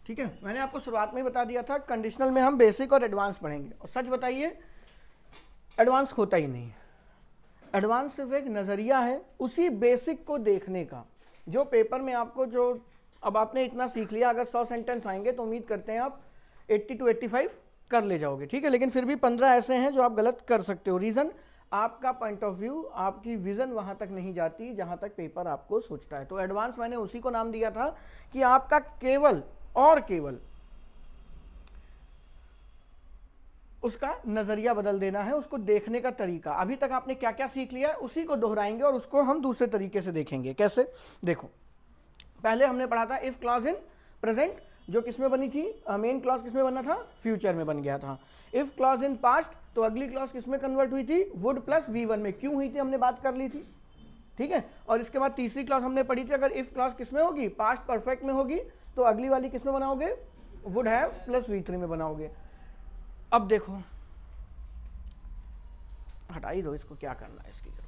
ठीक है, मैंने आपको शुरुआत में ही बता दिया था कंडीशनल में हम बेसिक और एडवांस पढ़ेंगे, और सच बताइए एडवांस होता ही नहीं है। एडवांस सिर्फ एक नज़रिया है उसी बेसिक को देखने का, जो पेपर में आपको, जो अब आपने इतना सीख लिया, अगर 100 सेंटेंस आएंगे तो उम्मीद करते हैं आप 80 to 85 कर ले जाओगे, ठीक है। लेकिन फिर भी 15 ऐसे हैं जो आप गलत कर सकते हो। रीज़न, आपका पॉइंट ऑफ व्यू, आपकी विजन वहां तक नहीं जाती जहां तक पेपर आपको सोचता है। तो एडवांस मैंने उसी को नाम दिया था कि आपका केवल और केवल उसका नजरिया बदल देना है, उसको देखने का तरीका। अभी तक आपने क्या क्या सीख लिया है उसी को दोहराएंगे और उसको हम दूसरे तरीके से देखेंगे। कैसे? देखो, पहले हमने पढ़ा था इफ क्लॉज इन प्रेजेंट, जो किसमें बनी थी, मेन क्लॉज किसमें बना था, फ्यूचर में बन गया था। इफ क्लॉज इन पास्ट, तो अगली क्लॉज किसमें कन्वर्ट हुई थी, वुड प्लस V1 में। क्यों हुई थी हमने बात कर ली थी, ठीक है। और इसके बाद तीसरी क्लॉज हमने पढ़ी थी, अगर इफ क्लॉज किसमें होगी, पास्ट परफेक्ट में होगी, तो अगली वाली किसमें बनाओगे, वुड हैव प्लस V3 में बनाओगे। अब देखो, हटा ही दो इसको, क्या करना है इसकी जरूरत।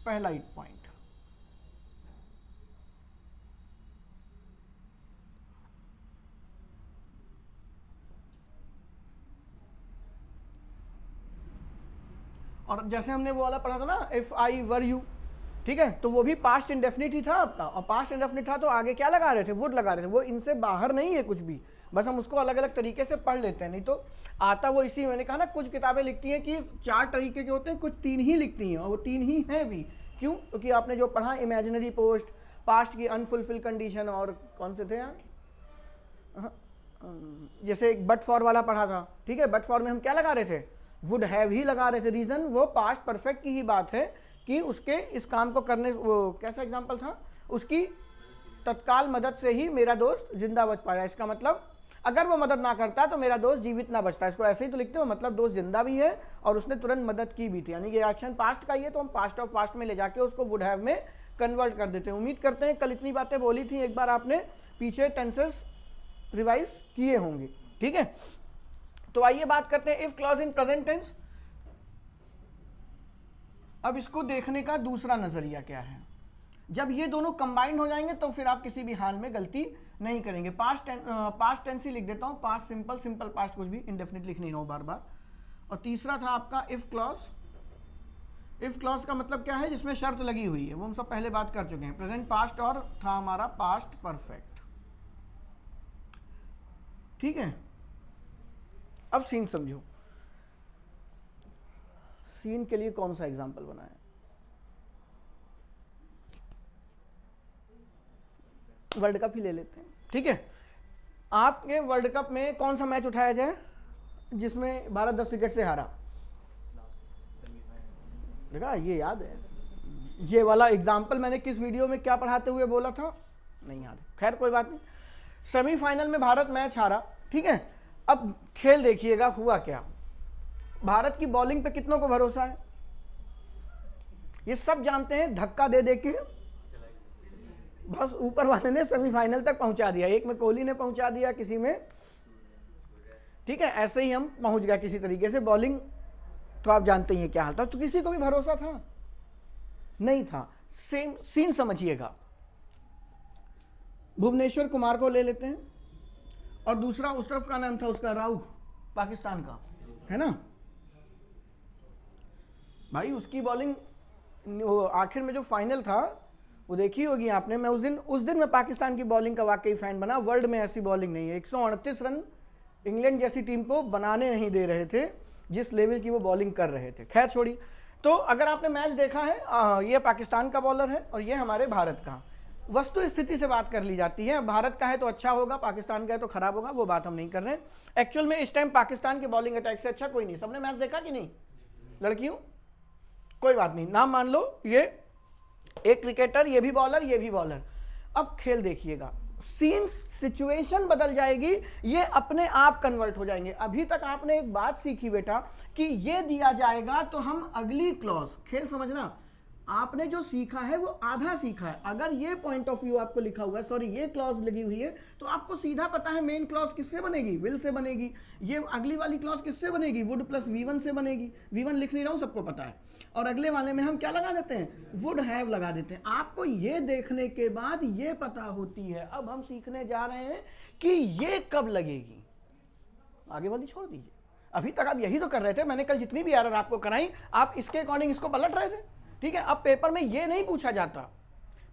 पहला एक पॉइंट, और जैसे हमने वो वाला पढ़ा था ना, इफ आई वर यू, ठीक है, तो वो भी पास्ट इंडेफिनिट ही था आपका, और पास्ट इंडेफिनिट था तो आगे क्या लगा रहे थे, वुड लगा रहे थे। वो इनसे बाहर नहीं है कुछ भी, बस हम उसको अलग अलग तरीके से पढ़ लेते हैं, नहीं तो आता वो इसी। मैंने कहा ना, कुछ किताबें लिखती हैं कि 4 तरीके के होते हैं, कुछ 3 ही लिखती हैं, और वो 3 ही हैं भी। क्यों? क्योंकि आपने जो पढ़ा, इमेजिनरी पोस्ट, पास्ट की अनफुलफिल कंडीशन, और कौन से थे यार, जैसे एक बट फॉर वाला पढ़ा था, ठीक है। बट फॉर में हम क्या लगा रहे थे, वुड हैव ही लगा रहे थे। रीजन, वो पास्ट परफेक्ट की ही बात है कि उसके इस काम को करने, वो कैसा एग्जांपल था, उसकी तत्काल मदद से ही मेरा दोस्त जिंदा बच पाया। इसका मतलब अगर वो मदद ना करता तो मेरा दोस्त जीवित ना बचता। इसको ऐसे ही तो लिखते हो, मतलब दोस्त जिंदा भी है और उसने तुरंत मदद की भी थी, यानी कि एक्शन पास्ट का ही है, तो हम पास्ट ऑफ पास्ट में ले जाके उसको वुड हैव में कन्वर्ट कर देते हैं। उम्मीद करते हैं कल इतनी बातें बोली थी, एक बार आपने पीछे टेंसेस रिवाइज किए होंगे, ठीक है। तो आइए बात करते हैं if clause in present tense. अब इसको देखने का दूसरा नजरिया क्या है, जब ये दोनों कंबाइंड हो जाएंगे तो फिर आप किसी भी हाल में गलती नहीं करेंगे। पास्ट टेंस ही लिख देता हूं, पास्ट सिंपल, सिंपल पास्ट, कुछ भी इंडेफिनिट लिख नहीं रहा हूं बार बार। और तीसरा था आपका इफ क्लॉज। इफ क्लॉज का मतलब क्या है, जिसमें शर्त लगी हुई है, वो हम सब पहले बात कर चुके हैं। प्रेजेंट पास्ट और था हमारा पास्ट परफेक्ट, ठीक है। अब सीन समझो, सीन के लिए कौन सा एग्जाम्पल बनाए, वर्ल्ड कप ही ले लेते हैं, ठीक है। आपके वर्ल्ड कप में कौन सा मैच उठाया जाए जिसमें भारत 10 विकेट से हारा, देखा, ये याद है। ये वाला एग्जाम्पल मैंने किस वीडियो में क्या पढ़ाते हुए बोला था, नहीं याद है, खैर कोई बात नहीं। सेमीफाइनल में भारत मैच हारा, ठीक है। अब खेल देखिएगा हुआ क्या, भारत की बॉलिंग पे कितनों को भरोसा है, ये सब जानते हैं, धक्का दे दे के बस ऊपर वाले ने सेमीफाइनल तक पहुंचा दिया। एक में कोहली ने पहुंचा दिया, किसी में, ठीक है, ऐसे ही हम पहुंच गया किसी तरीके से। बॉलिंग तो आप जानते ही हैं क्या हाल था, तो किसी को भी भरोसा था नहीं था। सेम सीन समझिएगा, भुवनेश्वर कुमार को ले लेते हैं, और दूसरा उस तरफ का नाम था उसका राउफ, पाकिस्तान का, है ना भाई। उसकी बॉलिंग आखिर में जो फाइनल था वो देखी होगी आपने। मैं उस दिन मैं पाकिस्तान की बॉलिंग का वाकई फैन बना। वर्ल्ड में ऐसी बॉलिंग नहीं है, 138 रन इंग्लैंड जैसी टीम को बनाने नहीं दे रहे थे जिस लेवल की वो बॉलिंग कर रहे थे। खैर छोड़ी, तो अगर आपने मैच देखा है, ये पाकिस्तान का बॉलर है और ये हमारे भारत का, वस्तु स्थिति से बात कर ली जाती है। भारत का है तो अच्छा होगा, पाकिस्तान का है तो खराब होगा, वो बात हम नहीं कर रहे हैं। एक्चुअल में इस टाइम पाकिस्तान की बॉलिंग अटैक से अच्छा कोई नहीं। सबने मैच देखा कि नहीं लड़कियों, कोई बात नहीं, नाम मान लो, ये एक क्रिकेटर, ये भी बॉलर, ये भी बॉलर। अब खेल देखिएगा, सीन, सिचुएशन बदल जाएगी, ये अपने आप कन्वर्ट हो जाएंगे। अभी तक आपने एक बात सीखी बेटा कि ये दिया जाएगा तो हम अगली क्लॉज, खेल समझना, आपने जो सीखा है वो आधा सीखा है। अगर ये पॉइंट ऑफ व्यू आपको लिखा हुआ है, सॉरी ये क्लॉज लगी हुई है, तो आपको सीधा पता है मेन क्लॉज किससे बनेगी, विल से बनेगी। ये अगली वाली क्लॉज किससे बनेगी, वुड प्लस V1 से बनेगी। V1 लिख नहीं रहा हूं, सबको पता है। और अगले वाले में हम क्या लगा देते हैं, वुड हैव लगा देते हैं। आपको ये देखने के बाद ये पता होती है, अब हम सीखने जा रहे हैं कि ये कब लगेगी। आगे वाली छोड़ दीजिए, अभी तक आप यही तो कर रहे थे। मैंने कल जितनी भी एरर आपको कराई, आप इसके अकॉर्डिंग इसको पलट रहे थे, ठीक है। अब पेपर में ये नहीं पूछा जाता,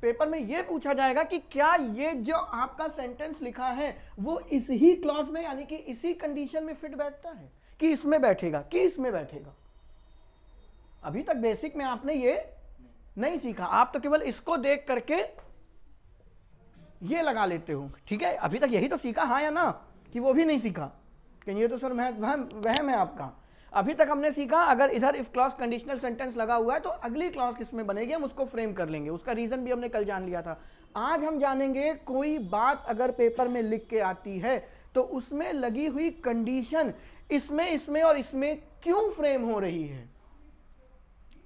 पेपर में ये पूछा जाएगा कि क्या ये जो आपका सेंटेंस लिखा है वो इस ही क्लॉज में, यानी कि इसी कंडीशन में फिट बैठता है, कि इसमें बैठेगा, कि इसमें बैठेगा। अभी तक बेसिक में आपने ये नहीं सीखा, आप तो केवल इसको देख करके ये लगा लेते हो, ठीक है। अभी तक यही तो सीखा, हाँ या ना, कि वो भी नहीं सीखा कि ये तो सर वहम है आपका। अभी तक हमने सीखा अगर इधर इफ क्लॉज कंडीशनल सेंटेंस लगा हुआ है तो अगली क्लॉज किसमें बनेगी, हम उसको फ्रेम कर लेंगे। उसका रीजन भी हमने कल जान लिया था। आज हम जानेंगे कोई बात अगर पेपर में लिख के आती है तो उसमें लगी हुई कंडीशन इसमें, इसमें और इसमें क्यों फ्रेम हो रही है,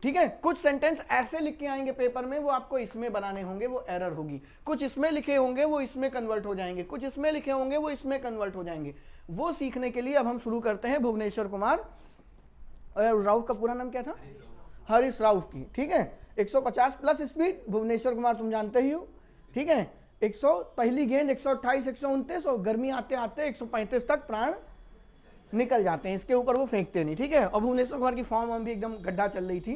ठीक है। कुछ सेंटेंस ऐसे लिख के आएंगे पेपर में, वो आपको इसमें बनाने होंगे, वो एरर होगी। कुछ इसमें लिखे होंगे वो इसमें कन्वर्ट हो जाएंगे, कुछ इसमें लिखे होंगे वो इसमें कन्वर्ट हो जाएंगे। वो सीखने के लिए अब हम शुरू करते हैं भुवनेश्वर कुमार राउफ का पूरा नाम क्या था, हरीश राउफ की, ठीक है। 150 प्लस स्पीड, भुवनेश्वर कुमार तुम जानते ही हो, ठीक है। 100 पहली गेंद 128 129 और गर्मी आते आते 135 तक प्राण निकल जाते हैं, इसके ऊपर वो फेंकते नहीं, ठीक है। और भुवनेश्वर कुमार की फॉर्म भी एकदम गड्ढा चल रही थी,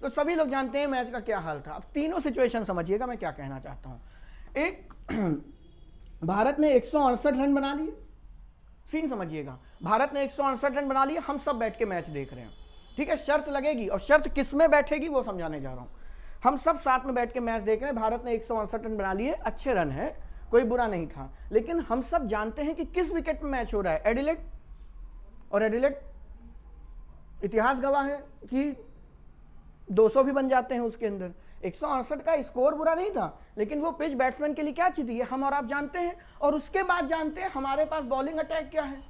तो सभी लोग जानते हैं मैच का क्या हाल था। अब तीनों सिचुएशन समझिएगा मैं क्या कहना चाहता हूं। एक, भारत ने 168 रन बना लिए, सीन समझिएगा, भारत ने 168 रन बना लिए, हम सब बैठ के मैच देख रहे हैं, ठीक है। शर्त लगेगी और शर्त किस में बैठेगी वो समझाने जा रहा हूं। हम सब साथ में बैठ के मैच देख रहे हैं, भारत ने 168 रन बना लिए, अच्छे रन है, कोई बुरा नहीं था, लेकिन हम सब जानते हैं कि किस विकेट में मैच हो रहा है, एडिलेड। और एडिलेड इतिहास गवाह है कि 200 भी बन जाते हैं उसके अंदर। 168 का स्कोर बुरा नहीं था, लेकिन वो पिच बैट्समैन के लिए क्या चीज है हम और आप जानते हैं। और उसके बाद जानते हैं हमारे पास बॉलिंग अटैक क्या है।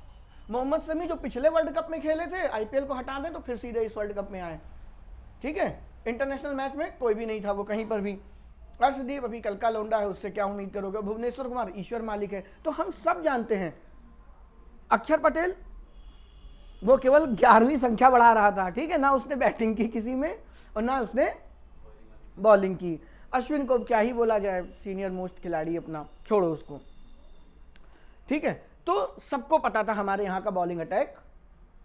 मोहम्मद शमी जो पिछले वर्ल्ड कप में खेले थे, आईपीएल को हटा दें तो फिर सीधे इस वर्ल्ड कप में आए, ठीक है। इंटरनेशनल मैच में कोई भी नहीं था वो कहीं पर भी। अर्शदीप अभी कल का लौंडा है, उससे क्या उम्मीद करोगे। भुवनेश्वर कुमार ईश्वर मालिक है, तो हम सब जानते हैं। अक्षर पटेल वो केवल 11वीं संख्या बढ़ा रहा था, ठीक है, ना उसने बैटिंग की किसी में और ना उसने बॉलिंग की। अश्विन को क्या ही बोला जाए, सीनियर मोस्ट खिलाड़ी अपना, छोड़ो उसको, ठीक है। तो सबको पता था हमारे यहाँ का बॉलिंग अटैक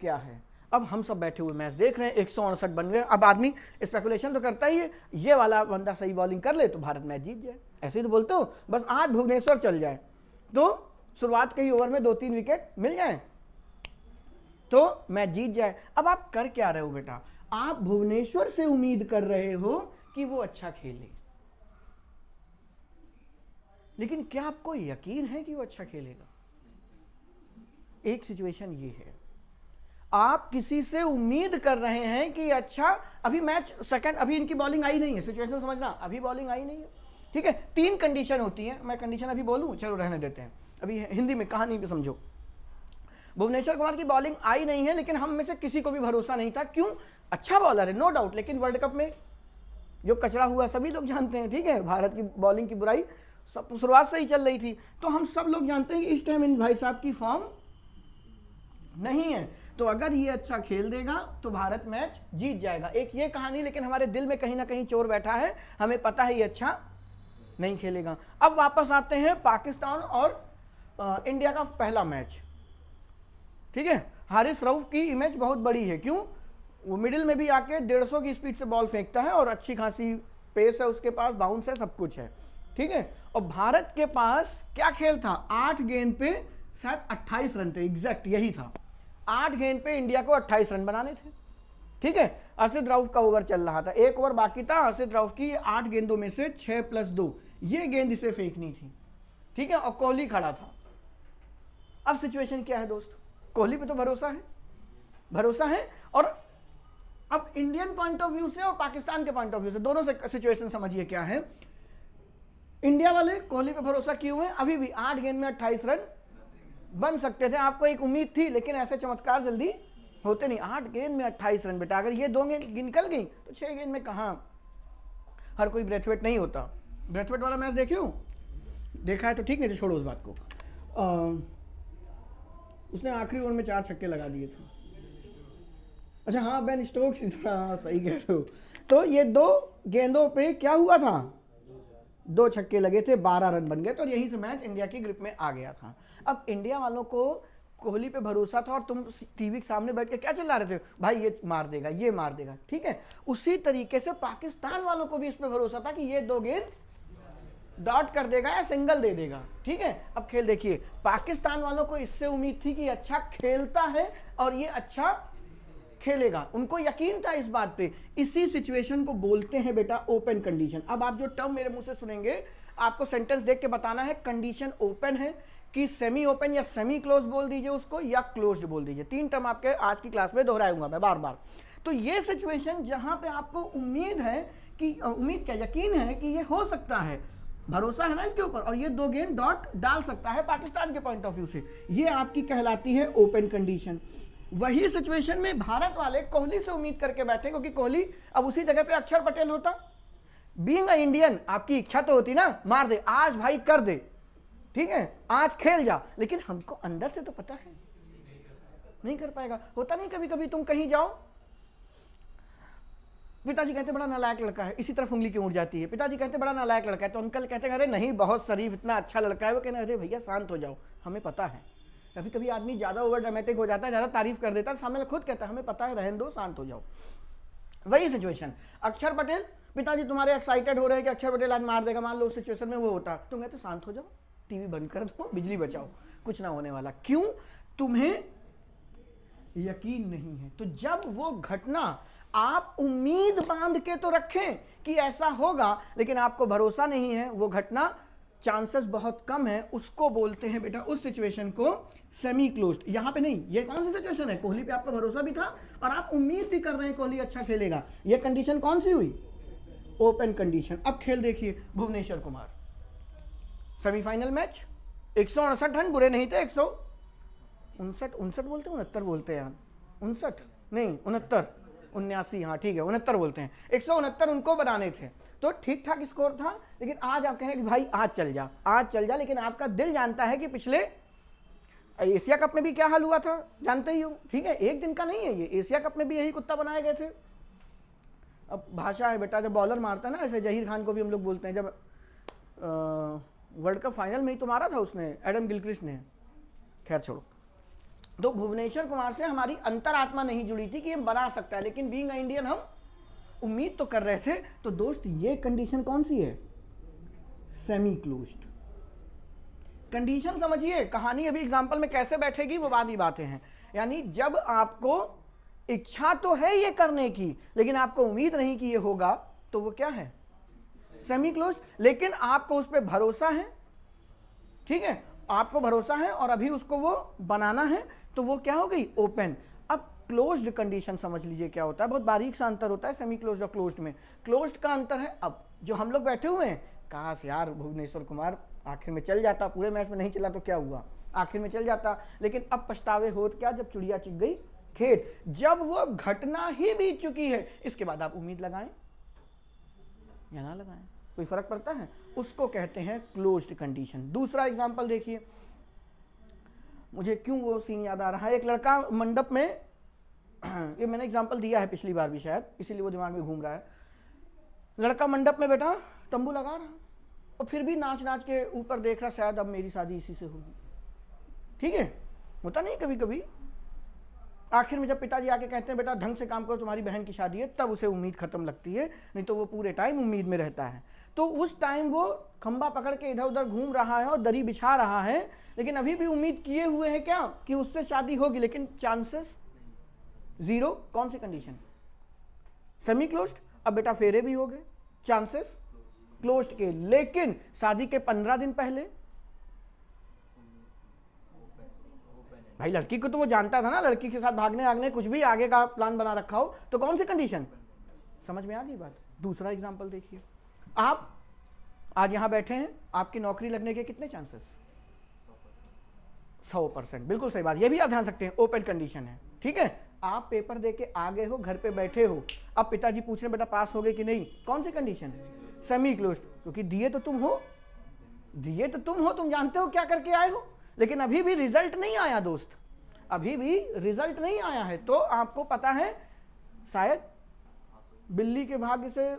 क्या है। अब हम सब बैठे हुए मैच देख रहे हैं, 168 बन गए। अब आदमी स्पेकुलेशन तो करता ही है, ये वाला बंदा सही बॉलिंग कर ले तो भारत मैच जीत जाए, ऐसे ही तो बोलते हो। बस आज भुवनेश्वर चल जाए तो शुरुआत के ही ओवर में 2-3 विकेट मिल जाए तो मैच जीत जाए। अब आप कर क्या रहे हो बेटा, आप भुवनेश्वर से उम्मीद कर रहे हो कि वो अच्छा खेले, लेकिन क्या आपको यकीन है कि वो अच्छा खेलेगा। एक सिचुएशन ये है, आप किसी से उम्मीद कर रहे हैं कि अच्छा, अभी मैच सेकंड, अभी इनकी बॉलिंग आई नहीं है, सिचुएशन समझना, अभी बॉलिंग आई नहीं है, ठीक है। 3 कंडीशन होती है, मैं कंडीशन अभी बोलूं, चलो रहने देते हैं, अभी हिंदी में कहानी भी समझो। भुवनेश्वर कुमार की बॉलिंग आई नहीं है, लेकिन हम में से किसी को भी भरोसा नहीं था, क्यों, अच्छा बॉलर है नो डाउट, लेकिन वर्ल्ड कप में जो कचरा हुआ सभी लोग जानते हैं, ठीक है। भारत की बॉलिंग की बुराई सब शुरुआत से ही चल रही थी, तो हम सब लोग जानते हैं कि इस टाइम इन भाई साहब की फॉर्म नहीं है, तो अगर ये अच्छा खेल देगा तो भारत मैच जीत जाएगा। एक ये कहानी, लेकिन हमारे दिल में कहीं ना कहीं चोर बैठा है, हमें पता है ये अच्छा नहीं खेलेगा। अब वापस आते हैं पाकिस्तान और इंडिया का पहला मैच, ठीक है। हारिस रऊफ की इमेज बहुत बड़ी है, क्यों, वो मिडिल में भी आके 150 की स्पीड से बॉल फेंकता है और अच्छी खासी पेस है उसके पास, बाउंस है, सब कुछ है, ठीक है। और भारत के पास क्या खेल था, 8 गेंद पे शायद 28 रन थे, एग्जैक्ट यही था, 8 गेंद पे इंडिया को 28 रन बनाने थे, ठीक है। अर्शद रऊफ का ओवर चल रहा था, 1 ओवर बाकी था, अर्शद रऊफ की 8 गेंदों में से 6 + 2 ये गेंद इसे फेंकनी थी, ठीक है। और कोहली खड़ा था। अब सिचुएशन क्या है दोस्त, कोहली पे तो भरोसा है। और अब इंडियन पॉइंट ऑफ व्यू से और पाकिस्तान के पॉइंट ऑफ व्यू से, दोनों से सिचुएशन समझिए क्या है। इंडिया वाले कोहली पे भरोसा किए हुए, अभी भी 8 गेंद में 28 रन बन सकते थे, आपको एक उम्मीद थी, लेकिन ऐसे चमत्कार जल्दी होते नहीं। 8 गेंद में 28 रन बेटा, अगर ये 2 गेंद निकल गई तो 6 गेंद में कहां हर कोई ब्रेथवेट नहीं होता। ब्रेथवेट वाला मैच देखे हो? देखा है तो ठीक, नहीं तो छोड़ो उस बात को। उसने आखिरी ओवर में 4 छक्के लगा दिए थे। अच्छा हाँ, बेन स्टोक्स, हाँ सही कह रहे हो। तो ये 2 गेंदों पे क्या हुआ था, 2 छक्के लगे थे, 12 रन बन गए, तो यहीं से मैच इंडिया की ग्रिप में आ गया था। अब इंडिया वालों को कोहली पे भरोसा था और तुम टीवी के सामने बैठ के क्या चिल्ला रहे थे, भाई ये मार देगा, ये मार देगा, ठीक है। उसी तरीके से पाकिस्तान वालों को भी इस पे भरोसा था कि ये 2 गेंद डॉट कर देगा या सिंगल दे देगा, ठीक है। अब खेल देखिए, पाकिस्तान वालों को इससे उम्मीद थी कि अच्छा खेलता है और ये अच्छा खेलेगा, उनको यकीन था इस बात पे। इसी सिचुएशन को बोलते हैं बेटा ओपन कंडीशन। अब आप जो टर्म मेरे मुंह से सुनेंगे, आपको सेंटेंस देख के बताना है कंडीशन ओपन है कि सेमी ओपन या सेमी क्लोज बोल दीजिए उसको, या क्लोज्ड बोल दीजिए। 3 टर्म आपके आज की क्लास में दोहराऊंगा मैं बार बार। तो ये सिचुएशन जहां पे आपको उम्मीद है कि, उम्मीद क्या, यकीन है कि ये हो सकता है, भरोसा है ना इसके ऊपर, और ये 2 गेंद डॉट डाल सकता है पाकिस्तान के पॉइंट ऑफ व्यू से, ये आपकी कहलाती है ओपन कंडीशन। वही सिचुएशन में भारत वाले कोहली से उम्मीद करके बैठे, क्योंकि कोहली अब उसी जगह पे अक्षर पटेल होता। बीइंग अ इंडियन आपकी इच्छा तो होती ना, मार दे आज भाई, कर दे, ठीक है, आज खेल जा, लेकिन हमको अंदर से तो पता है नहीं कर पाएगा। होता नहीं कभी कभी तुम कहीं जाओ, पिताजी कहते बड़ा नालायक लड़का है, इसी तरफ उंगली क्यों उड़ जाती है, पिताजी कहते बड़ा नालायक लड़का है, तो अंकल कहते हैं अरे नहीं बहुत शरीफ, इतना अच्छा लड़का है, वो कहना अरे भैया शांत हो जाओ, हमें पता है। कभी कभी आदमी ज्यादा ओवर ड्रामेटिक हो जाता है, ज्यादा तारीफ कर देता है, सामने खुद कहता है हमें पता है, रहने दो, शांत हो जाओ। वही सिचुएशन, अक्षर पटेल, पिताजी तुम्हारे एक्साइटेड हो रहे हैं कि अक्षर पटेल आज मार देगा, मान लो उस सिचुएशन में वो होता, तुम कहते शांत हो जाओ, टीवी बंद कर दो, बिजली बचाओ, कुछ ना होने वाला। क्यों? तुम्हें यकीन नहीं है। तो जब वो घटना, आप उम्मीद बांध के तो रखें कि ऐसा होगा, लेकिन आपको भरोसा नहीं है, वो घटना चांसेस बहुत कम है, उसको बोलते हैं बेटा उस सिचुएशन को सेमी क्लोज्ड। यहां पे नहीं, ये कौन सी सिचुएशन है, कोहली पे आपका भरोसा भी था और आप उम्मीद भी कर रहे हैं कोहली अच्छा खेलेगा, ये कंडीशन कौन सी हुई, ओपन कंडीशन। अब खेल देखिए, Bhuvneshwar Kumar semifinal match, 168 run बुरे नहीं थे, 159 बोलते हैं, 69 बोलते हैं, 59 नहीं 69 79, हाँ ठीक है 69 बोलते हैं, 169 उनको बनाने थे, तो ठीक ठाक स्कोर था। लेकिन आज आप कह रहे हैं कि भाई आज चल जा, आज चल जा, लेकिन आपका दिल जानता है कि पिछले एशिया कप में भी क्या हाल हुआ था, जानते ही हो, ठीक है, एक दिन का नहीं है ये, एशिया कप में भी यही कुत्ता बनाए गए थे। अब भाषा है बेटा, जब बॉलर मारता है ना, ऐसे जहीर खान को भी हम लोग बोलते हैं, जब वर्ल्ड कप फाइनल में ही तो मारा था उसने, एडम गिलक्रिस्ट ने, खैर छोड़ो। तो भुवनेश्वर कुमार से हमारी अंतरात्मा नहीं जुड़ी थी कि ये बना सकता है, लेकिन बीइंग इंडियन हम उम्मीद तो कर रहे थे। तो दोस्त ये कंडीशन कौन सी है, सेमी क्लोज्ड कंडीशन। समझिए कहानी अभी एग्जांपल में कैसे बैठेगी वो बात ही बातें हैं। यानी जब आपको इच्छा तो है ये करने की, लेकिन आपको उम्मीद नहीं कि ये होगा, तो वो क्या है, सेमी क्लोज्ड। लेकिन आपको उस पर भरोसा है, ठीक है, आपको भरोसा है और अभी उसको वो बनाना है, तो वो क्या हो गई, ओपन। अब क्लोज्ड कंडीशन समझ लीजिए क्या होता है, बहुत बारीक सा अंतर होता है सेमी क्लोज्ड और क्लोज्ड में। क्लोज्ड का अंतर है, अब जो हम लोग बैठे हुए हैं, काश यार भुवनेश्वर कुमार आखिर में चल जाता, पूरे मैच में नहीं चला तो क्या हुआ, आखिर में चल जाता, लेकिन अब पछतावे होत क्या, जब चिड़िया चिग गई खेत, जब वो घटना ही बीत चुकी है, इसके बाद आप उम्मीद लगाएं या ना लगाएं, कोई फर्क पड़ता है, उसको कहते हैं क्लोज्ड कंडीशन। दूसरा एग्जांपल देखिए, मुझे क्यों वो सीन याद आ रहा है, एक लड़का मंडप में, ये मैंने एग्जांपल दिया है पिछली बार भी शायद, इसीलिए वो दिमाग में घूम रहा है। लड़का मंडप में बैठा, तंबू लगा रहा और फिर भी नाच नाच के ऊपर देख रहा, शायद अब मेरी शादी इसी से होगी, ठीक है, होता नहीं कभी कभी। आखिर में जब पिताजी आके कहते हैं बेटा ढंग से काम करो, तुम्हारी बहन की शादी है, तब उसे उम्मीद खत्म लगती है, नहीं तो वो पूरे टाइम उम्मीद में रहता है। तो उस टाइम वो खंबा पकड़ के इधर उधर घूम रहा है और दरी बिछा रहा है, लेकिन अभी भी उम्मीद किए हुए है क्या कि उससे शादी होगी, लेकिन चांसेस जीरो। कौन सी कंडीशन, सेमी क्लोज्ड। अब बेटा फेरे भी हो गए, चांसेस क्लोज्ड के, लेकिन शादी के 15 दिन पहले भाई लड़की को तो वो जानता था ना, लड़की के साथ भागने आगने कुछ भी आगे का प्लान बना रखा हो, तो कौन सी कंडीशन, समझ में आ गई बात। दूसरा एग्जांपल देखिए, आप आज यहां बैठे हैं, आपकी नौकरी लगने के कितने चांसेस, 100%, बिल्कुल सही बात, ये भी आप ध्यान सकते हैं, ओपन कंडीशन है, ठीक है। आप पेपर दे के आ गए हो, घर पे बैठे हो, अब पिताजी पूछ रहे बेटा पास हो गए कि नहीं, कौन सी कंडीशन, सेमी क्लोज्ड, क्योंकि दिए तो तुम हो, तुम जानते हो क्या करके आए हो, लेकिन अभी भी रिजल्ट नहीं आया दोस्त, अभी भी रिजल्ट नहीं आया है। तो आपको पता है शायद बिल्ली के भाग्य से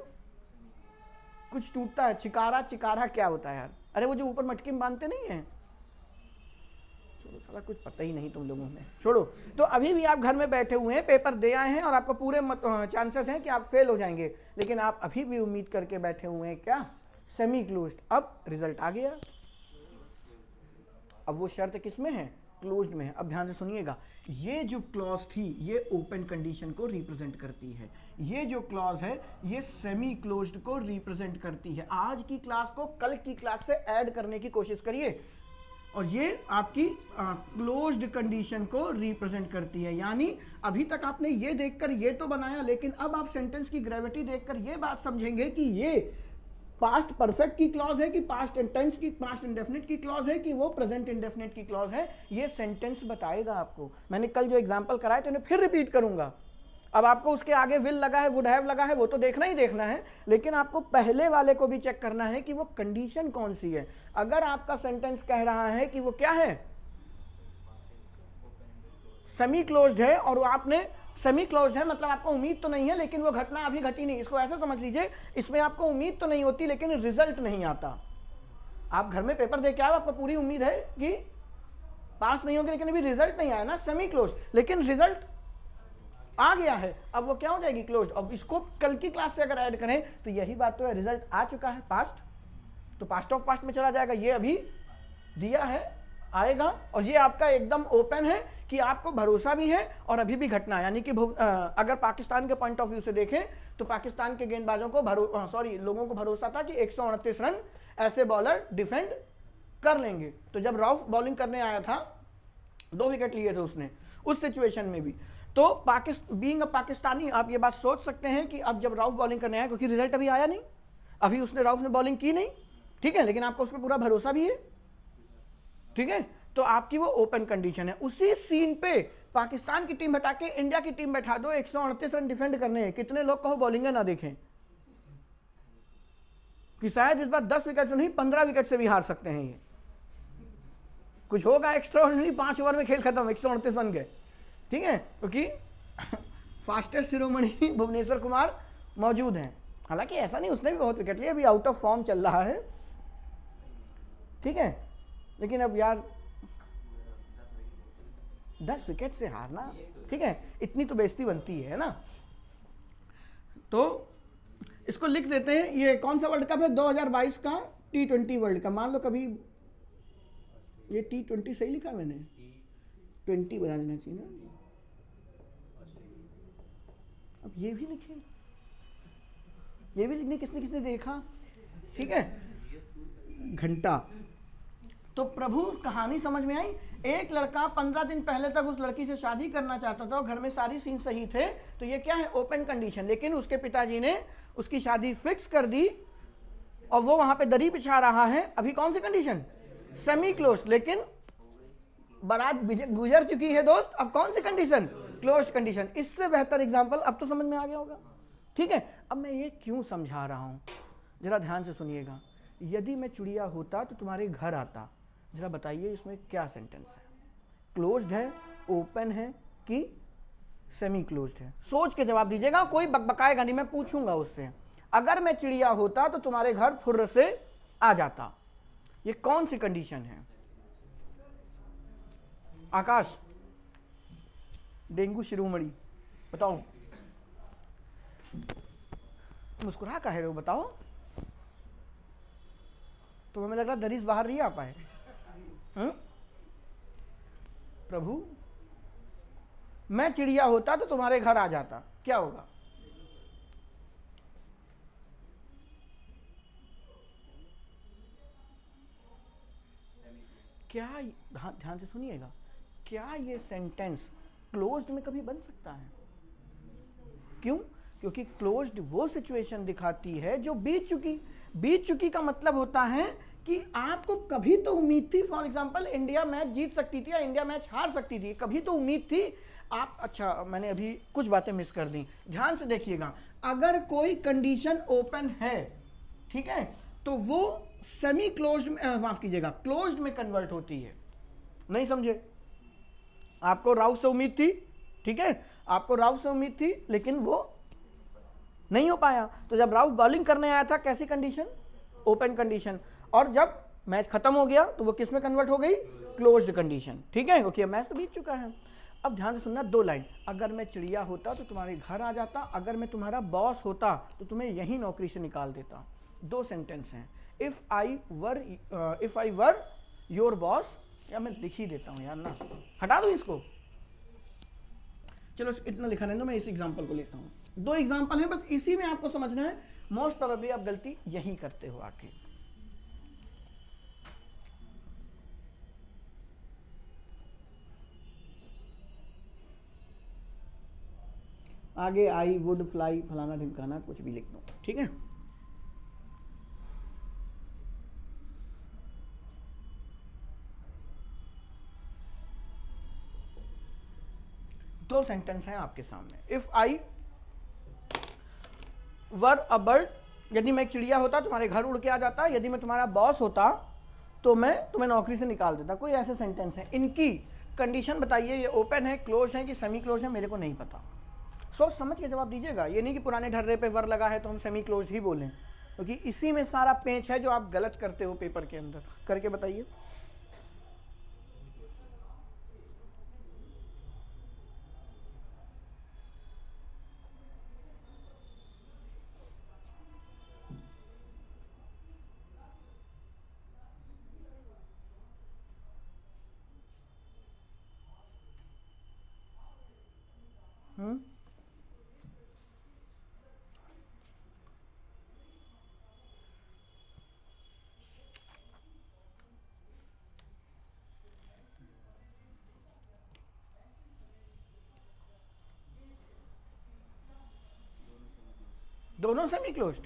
कुछ टूटता है, चिकारा, चिकारा क्या होता है यार, अरे वो जो ऊपर मटकी में बांधते नहीं है, छोड़ो साला कुछ पता ही नहीं तुम लोगों में, छोड़ो। तो अभी भी आप घर में बैठे हुए हैं, पेपर दे आए हैं और आपको पूरे चांसेस हैं कि आप फेल हो जाएंगे, लेकिन आप अभी भी उम्मीद करके बैठे हुए हैं क्या, सेमी क्लोज्ड। अब रिजल्ट आ गया, अब वो शर्त किस में है, क्लोज्ड में है। अब ध्यान से सुनिएगा, ये जो क्लॉज थी ये ओपन कंडीशन को रिप्रेजेंट करती है, ये जो क्लॉज है ये सेमी क्लोज्ड को रिप्रेजेंट करती है। आज की क्लास को कल की क्लास से ऐड करने की कोशिश करिए, और ये आपकी क्लोज्ड कंडीशन को रिप्रेजेंट करती है। यानी अभी तक आपने ये देखकर ये तो बनाया, लेकिन अब आप सेंटेंस की ग्रेविटी देखकर ये बात समझेंगे कि ये पास्ट परफेक्ट की क्लॉज है कि पास्ट टेंस की, पास्ट इंडेफिनिट की क्लॉज है कि वो प्रेजेंट इंडेफिनिट की क्लॉज है, ये सेंटेंस बताएगा आपको। मैंने कल जो एग्जांपल कराए थे उन्हें फिर रिपीट करूंगा। अब आपको उसके आगे विल लगा है, वुड हैव लगा है, वो तो देखना ही देखना है, लेकिन आपको पहले वाले को भी चेक करना है कि वो कंडीशन कौन सी है। अगर आपका सेंटेंस कह रहा है कि वो क्या है, सेमी क्लोज्ड है, और आपने सेमी क्लोज्ड है मतलब आपको उम्मीद तो नहीं है, लेकिन वो घटना अभी घटी नहीं, इसको ऐसे समझ लीजिए, इसमें आपको उम्मीद तो नहीं होती लेकिन रिजल्ट नहीं आता। आप घर में पेपर दे के आओ, आपको पूरी उम्मीद है कि पास नहीं होगी, लेकिन अभी रिजल्ट नहीं आया ना, सेमी क्लोज्ड, लेकिन रिजल्ट आ गया है, अब वो क्या हो जाएगी, क्लोज्ड। अब इसको कल की क्लास से अगर ऐड करें तो यही बात तो है, रिजल्ट आ चुका है पास्ट, तो पास्ट ऑफ पास्ट में चला जाएगा, ये अभी दिया है आएगा, और ये आपका एकदम ओपन है कि आपको भरोसा भी है और अभी भी घटना है। यानी कि अगर पाकिस्तान के पॉइंट ऑफ व्यू से देखें तो पाकिस्तान के गेंदबाजों को लोगों को भरोसा था कि 138 रन ऐसे बॉलर डिफेंड कर लेंगे। तो जब रऊफ बॉलिंग करने आया था 2 विकेट लिए थे उसने उस सिचुएशन में भी, तो बीइंग अ पाकिस्तानी आप ये बात सोच सकते हैं कि अब जब रऊफ बॉलिंग करने आया, क्योंकि रिजल्ट अभी आया नहीं, अभी उसने रऊफ ने बॉलिंग की नहीं, ठीक है, लेकिन आपको उस पर पूरा भरोसा भी है, ठीक है, तो आपकी वो ओपन कंडीशन है। उसी सीन पे पाकिस्तान की टीम हटा के इंडिया की टीम बैठा दो, 138 रन डिफेंड करने हैं, कितने लोग कहो बॉलिंग ना देखें कि शायद इस बार 10 विकेट से नहीं 15 विकेट से भी हार सकते हैं, ये कुछ होगा एक्स्ट्रा ऑर्डिनरी, 5 ओवर में खेल खत्म, 138 बन गए, ठीक है, क्योंकि फास्टेस्ट शिरोमणि भुवनेश्वर कुमार मौजूद हैं। हालांकि ऐसा नहीं, उसने भी बहुत विकेट लिए, अभी आउट ऑफ फॉर्म चल रहा है, ठीक है, लेकिन अब यार 10 विकेट से हारना, ठीक है, इतनी तो बेइज्जती बनती है ना। तो इसको लिख देते हैं, ये कौन सा वर्ल्ड कप है, 2022 का T20 वर्ल्ड कप। मान लो कभी ये T20 सही लिखा मैंने, 20 बना देना चाहिए ना, अब ये भी लिखे, ये भी लिखने किसने किसने देखा, ठीक है, घंटा। तो प्रभु कहानी समझ में आई। एक लड़का 15 दिन पहले तक उस लड़की से शादी करना चाहता था और घर में सारी सीन सही थे, तो ये क्या है, ओपन कंडीशन, लेकिन उसके पिताजी ने उसकी शादी फिक्स कर दी और वो वहां पे दरी बिछा रहा है। अभी कौन सी कंडीशन, सेमी क्लोज, लेकिन बारात गुजर चुकी है दोस्त, अब कौन सी कंडीशन, क्लोज्ड कंडीशन। इससे बेहतर एग्जांपल अब तो समझ में आ गया होगा, ठीक है। अब मैं ये क्यों समझा रहा हूं, जरा ध्यान से सुनिएगा। यदि मैं चिड़िया होता तो तुम्हारे घर आता, जरा बताइए इसमें क्या सेंटेंस है, क्लोज्ड है, ओपन है कि सेमी क्लोज्ड है? सोच के जवाब दीजिएगा, कोई बकबकाएगा नहीं, मैं पूछूंगा उससे। अगर मैं चिड़िया होता तो तुम्हारे घर फुर्र से आ जाता, ये कौन सी कंडीशन है? आकाश, डेंगू शिरोमणि, बताओ, मुस्कुरा काहे रहे हो, बताओ। तो हमें लग रहा दरीज बाहर नहीं आ पाए। प्रभु, मैं चिड़िया होता तो तुम्हारे घर आ जाता, क्या होगा? क्या, ध्यान से सुनिएगा, क्या ये सेंटेंस क्लोज्ड में कभी बन सकता है? क्यों? क्योंकि क्लोज्ड वो सिचुएशन दिखाती है जो बीत चुकी। बीत चुकी का मतलब होता है कि आपको कभी तो उम्मीद थी, फॉर एग्जांपल इंडिया मैच जीत सकती थी या इंडिया मैच हार सकती थी, कभी तो उम्मीद थी आप। अच्छा, मैंने अभी कुछ बातें मिस कर दी, ध्यान से देखिएगा। अगर कोई कंडीशन ओपन है ठीक है, तो वो सेमी क्लोज्ड में, माफ कीजिएगा, क्लोज्ड में कन्वर्ट होती है। नहीं समझे? आपको राउस से उम्मीद थी, ठीक है, आपको राउस से उम्मीद थी, लेकिन वो नहीं हो पाया। तो जब राउस बॉलिंग करने आया था, कैसी कंडीशन? Open condition. और जब मैच खत्म हो गया तो वो किस में कन्वर्ट हो गई? Closed condition. ठीक है, क्योंकि मैच तो बीत चुका है। अब ध्यान से सुनना, 2 लाइन। अगर मैं चिड़िया होता तो तुम्हारे घर आ जाता, अगर मैं तुम्हारा बॉस होता तो तुम्हें यही नौकरी से निकाल देता। 2 सेंटेंस हैं। If I were your boss, या मैं लिख ही देता हूं यार ना, हटा दो इसको, चलो इतना लिखा रहने दो, मैं इस एग्जांपल को लेता हूं। 2 एग्जांपल हैं, बस इसी में आपको समझना है। मोस्ट प्रोबेबली आप गलती यही करते हो आके। आगे आई वुड फ्लाई फलाना ढिमकाना कुछ भी लिख दो, ठीक है। दो सेंटेंस हैं आपके सामने। If I were a bird, यदि मैं एक चिड़िया होता तुम्हारे घर उड़ के आ जाता, यदि मैं तुम्हारा बॉस होता तो मैं तुम्हें नौकरी से निकाल देता। कोई ऐसे सेंटेंस है, इनकी कंडीशन बताइए, ये ओपन है, क्लोज है कि सेमी क्लोज है, मेरे को नहीं पता। सोच समझ के जवाब दीजिएगा। ये नहीं कि पुराने ढर्रे पे वर लगा है तो हम सेमी क्लोज ही बोलें, क्योंकि इसी में सारा पेंच है जो आप गलत करते हो पेपर के अंदर। करके बताइए। दोनों सेमी क्लोज्ड।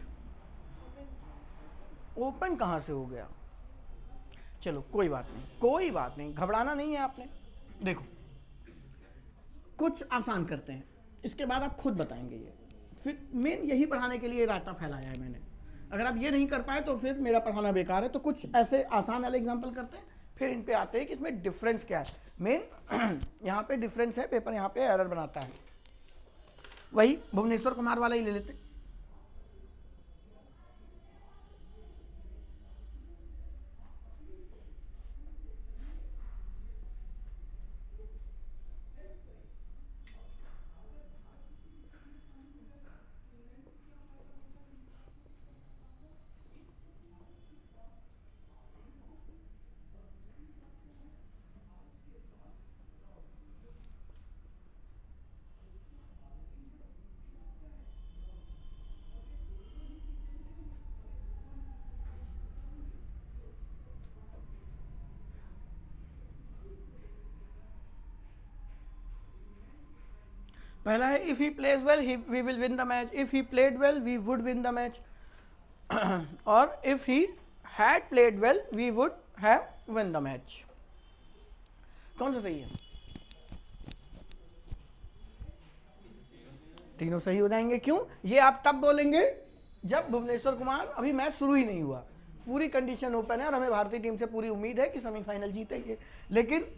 ओपन कहां से हो गया? चलो कोई बात नहीं, कोई बात नहीं, घबराना नहीं है आपने। देखो कुछ आसान करते हैं, इसके बाद आप खुद बताएंगे। ये फिर मेन यही पढ़ाने के लिए रायता फैलाया है मैंने। अगर आप ये नहीं कर पाए तो फिर मेरा पढ़ाना बेकार है। तो कुछ ऐसे आसान वाले एग्जाम्पल करते हैं, फिर इन पे आते हैं कि इसमें डिफरेंस क्या है। मेन यहाँ पे डिफरेंस है, पेपर यहाँ पे एरर बनाता है। वही भुवनेश्वर कुमार वाला ही ले लेते। पहला है if he plays well we will win the match, if he played well we would win the match, और if he had played well we would have win the match. कौन सा सही है? तीनों सही हो जाएंगे। क्यों? ये आप तब बोलेंगे जब भुवनेश्वर कुमार, अभी मैच शुरू ही नहीं हुआ, पूरी कंडीशन ओपन है और हमें भारतीय टीम से पूरी उम्मीद है कि सेमीफाइनल जीतेंगे, लेकिन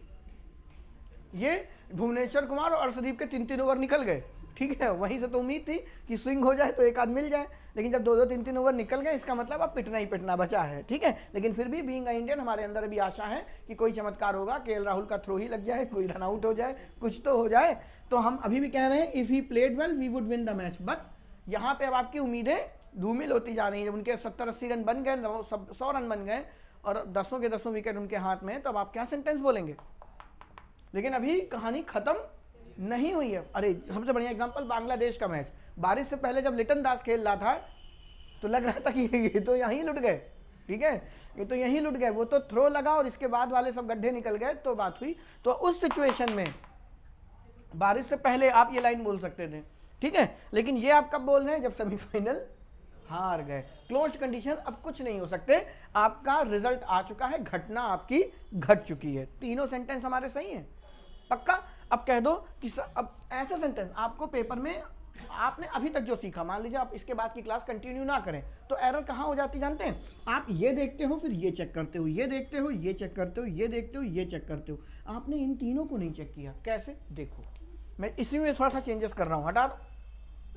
ये भुवनेश्वर कुमार और अर्शदीप के 3-3 ओवर निकल गए। ठीक है, वहीं से तो उम्मीद थी कि स्विंग हो जाए तो एक आध मिल जाए, लेकिन जब 2-2 3-3 ओवर निकल गए, इसका मतलब अब पिटना ही पिटना बचा है। ठीक है, लेकिन फिर भी बीइंग इंडियन हमारे अंदर भी आशा है कि कोई चमत्कार होगा, केएल राहुल का थ्रो ही लग जाए, कोई रन आउट हो जाए, कुछ तो हो जाए। तो हम अभी भी कह रहे हैं if he played well we would win the match. But यहाँ पे अब आपकी उम्मीदें धूमिल होती जा रही हैं। जब उनके 70-80 रन बन गए, 100 रन बन गए और 10 के 10 विकेट उनके हाथ में, तो अब आप क्या सेंटेंस बोलेंगे? लेकिन अभी कहानी खत्म नहीं हुई है। अरे सबसे बढ़िया एग्जांपल बांग्लादेश का मैच, बारिश से पहले जब लिटन दास खेल रहा था तो लग रहा था कि ये तो यहीं लुट गए। ठीक है, ये तो यहीं लुट गए, वो तो थ्रो लगा और इसके बाद वाले सब गड्ढे निकल गए, तो बात हुई। तो उस सिचुएशन में बारिश से पहले आप ये लाइन बोल सकते थे। ठीक है, लेकिन ये आप कब बोल रहे हैं? जब सेमीफाइनल हार गए। क्लोज्ड कंडीशन, अब कुछ नहीं हो सकते, आपका रिजल्ट आ चुका है, घटना आपकी घट चुकी है। तीनों सेंटेंस हमारे सही हैं, पक्का। अब कह दो कि अब ऐसा सेंटेंस आपको पेपर में आपने अभी तक जो सीखा, मान लीजिए आप इसके बाद की क्लास कंटिन्यू ना करें तो एरर कहाँ हो जाती जानते हैं? आप ये देखते हो, फिर ये चेक करते हो, ये देखते हो, ये चेक करते हो, ये देखते हो, ये चेक करते हो, आपने इन तीनों को नहीं चेक किया। कैसे? देखो मैं इसी में थोड़ा सा चेंजेस कर रहा हूँ। हटा,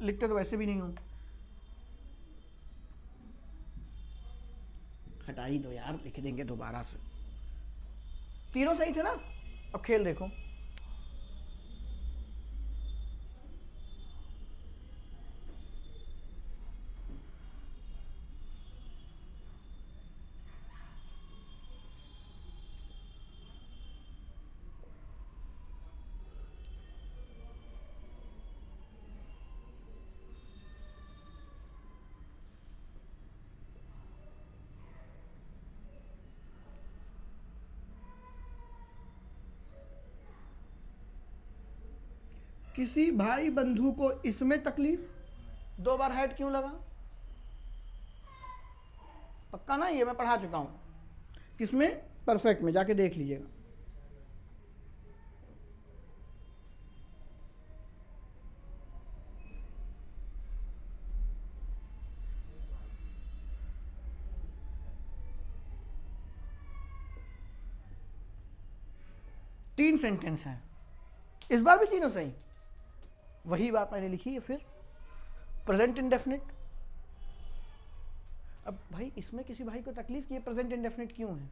लिखते तो वैसे भी नहीं हूँ, हटा ही दो यार, लिख देंगे दोबारा से। तीनों सही थे ना? अब खेल देखो, किसी भाई बंधु को इसमें तकलीफ, 2 बार हेड क्यों लगा? पक्का ना, ये मैं पढ़ा चुका हूं। किसमें? परफेक्ट में, जाके देख लीजिएगा। तीन सेंटेंस हैं, इस बार भी तीनों सही। वही बात मैंने लिखी है फिर, प्रेजेंट इंडेफिनिट। अब भाई इसमें किसी भाई को तकलीफ की प्रेजेंट इंडेफिनिट क्यों है,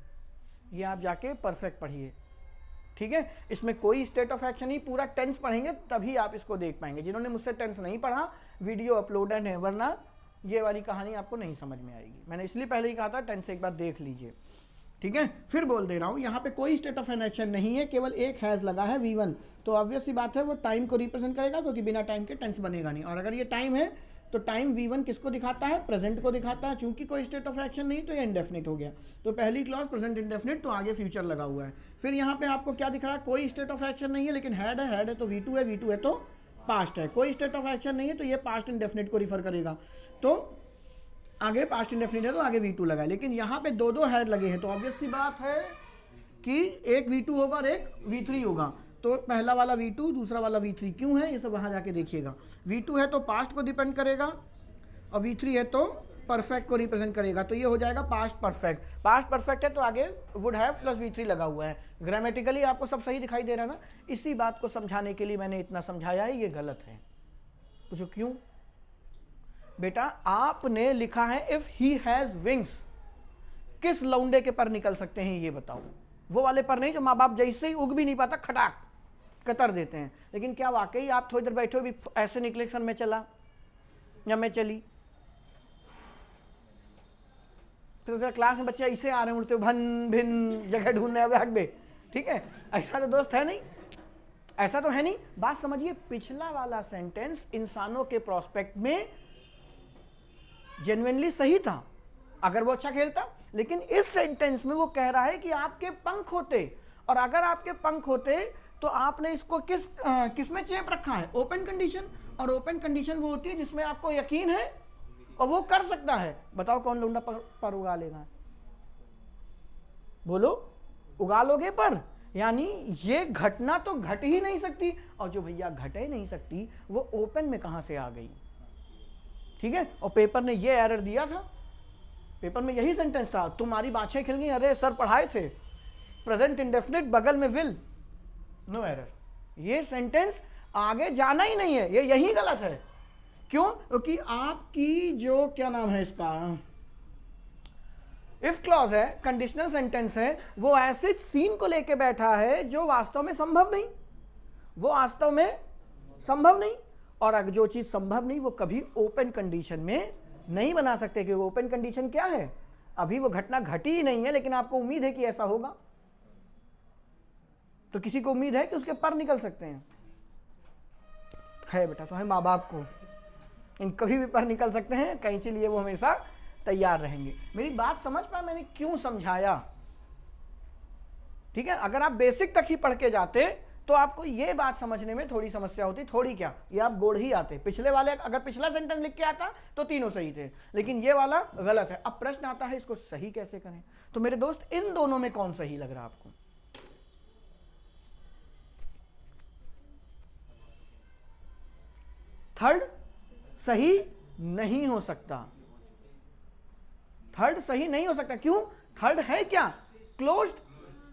ये आप जाके परफेक्ट पढ़िए, ठीक है? इसमें कोई स्टेट ऑफ एक्शन नहीं, पूरा टेंस पढ़ेंगे तभी आप इसको देख पाएंगे। जिन्होंने मुझसे टेंस नहीं पढ़ा, वीडियो अपलोडेड है, वरना ये वाली कहानी आपको नहीं समझ में आएगी। मैंने इसलिए पहले ही कहा था टेंस एक बार देख लीजिए, ठीक है? फिर बोल दे रहा हूं, यहाँ पे कोई स्टेट ऑफ एन एक्शन नहीं है, केवल एक हैज लगा है V1, तो ऑब्वियस सी बात है वो टाइम को रिप्रेजेंट करेगा, क्योंकि बिना टाइम के टेंस बनेगा नहीं। और अगर ये टाइम है तो टाइम V1 किसको दिखाता है? प्रेजेंट को दिखाता है। चूंकि कोई स्टेट ऑफ एक्शन नहीं तो ये इंडेफिनिट हो गया, तो पहली क्लॉज प्रेजेंट इंडेफिनिट, तो आगे फ्यूचर लगा हुआ है। फिर यहाँ पे आपको क्या दिख रहा है? कोई स्टेट ऑफ एक्शन नहीं है, लेकिन हेड है तो V2 है, V2 है तो पास्ट है। कोई स्टेट ऑफ एक्शन नहीं है तो ये पास्ट इंडेफिनिट को रिफर करेगा, तो आगे पास्ट इंडेफिनिट है तो आगे V2 लगा है। लेकिन यहाँ पे दो हेड लगे हैं, तो ऑब्वियस सी बात है कि एक V2 होगा और एक V3 होगा। तो पहला वाला V2, दूसरा वाला V3 क्यों है, ये सब वहां जाके देखिएगा। V2 है तो पास्ट को डिपेंड करेगा और V3 है तो परफेक्ट को रिप्रेजेंट करेगा, तो ये हो जाएगा पास्ट परफेक्ट। पास्ट परफेक्ट है तो आगे वुड हैव प्लस V3 लगा हुआ है। ग्रामेटिकली आपको सब सही दिखाई दे रहा है ना? इसी बात को समझाने के लिए मैंने इतना समझाया है, ये गलत है। पूछो क्यों? बेटा आपने लिखा है इफ ही हैज विंग्स, किस लौंडे के पर निकल सकते हैं ये बताओ? वो वाले पर नहीं जो माँ बाप जैसे ही उग भी नहीं पाता खटाक कतर देते हैं। लेकिन क्या वाकई आप थोड़ी देर बैठे हो भी ऐसे निकले सर मैं चला या मैं चली? तो क्लास में बच्चे ऐसे आ रहे हैं, उड़ते भन भिन जगह ढूंढने हुए हट बे, ठीक है? ऐसा तो दोस्त है नहीं, ऐसा तो है नहीं। बात समझिए, पिछला वाला सेंटेंस इंसानों के प्रोस्पेक्ट में जेन्युइनली सही था अगर वो अच्छा खेलता, लेकिन इस सेंटेंस में वो कह रहा है कि आपके पंख होते, और अगर आपके पंख होते तो आपने इसको किस में चेप रखा है? Open condition. और ओपन कंडीशन वो होती है जिसमें आपको यकीन है और वो कर सकता है। बताओ कौन लौंडा पर उगा लेगा? बोलो, उगा लोगे पर? यानी ये घटना तो घट ही नहीं सकती, और जो भैया घट ही नहीं सकती वो ओपन में कहां से आ गई? ठीक है? और पेपर ने ये एरर दिया था, पेपर में यही सेंटेंस था, तुम्हारी बाछें खिल गई। अरे सर पढ़ाए थे प्रेजेंट इंडेफिनिट बगल में विल, नो एरर। ये सेंटेंस आगे जाना ही नहीं है, ये यही गलत है। क्यों? क्योंकि आपकी जो क्या नाम है इसका इफ क्लॉज है, कंडीशनल सेंटेंस है, वो ऐसे सीन को लेके बैठा है जो वास्तव में संभव नहीं, वो वास्तव में संभव नहीं। और अगर जो चीज संभव नहीं वो कभी ओपन कंडीशन में नहीं बना सकते, क्योंकि ओपन कंडीशन क्या है? अभी वो घटना घटी ही नहीं है, लेकिन आपको उम्मीद है कि ऐसा होगा। तो किसी को उम्मीद है कि उसके पर निकल सकते हैं? है बेटा, तो है माँ बाप को, इन कभी भी पर निकल सकते हैं, कहीं के लिए वो हमेशा तैयार रहेंगे। मेरी बात समझ पाए मैंने क्यों समझाया? ठीक है? अगर आप बेसिक तक ही पढ़ के जाते तो आपको ये बात समझने में थोड़ी समस्या होती, थोड़ी क्या, ये आप गोड़ ही आते। पिछले वाले अगर पिछला सेंटेंस लिख के आता तो तीनों सही थे, लेकिन ये वाला गलत है। अब प्रश्न आता है इसको सही कैसे करें? तो मेरे दोस्त इन दोनों में कौन सही लग रहा है आपको? थर्ड सही नहीं हो सकता, थर्ड सही नहीं हो सकता। क्यों? थर्ड है क्या? क्लोज्ड।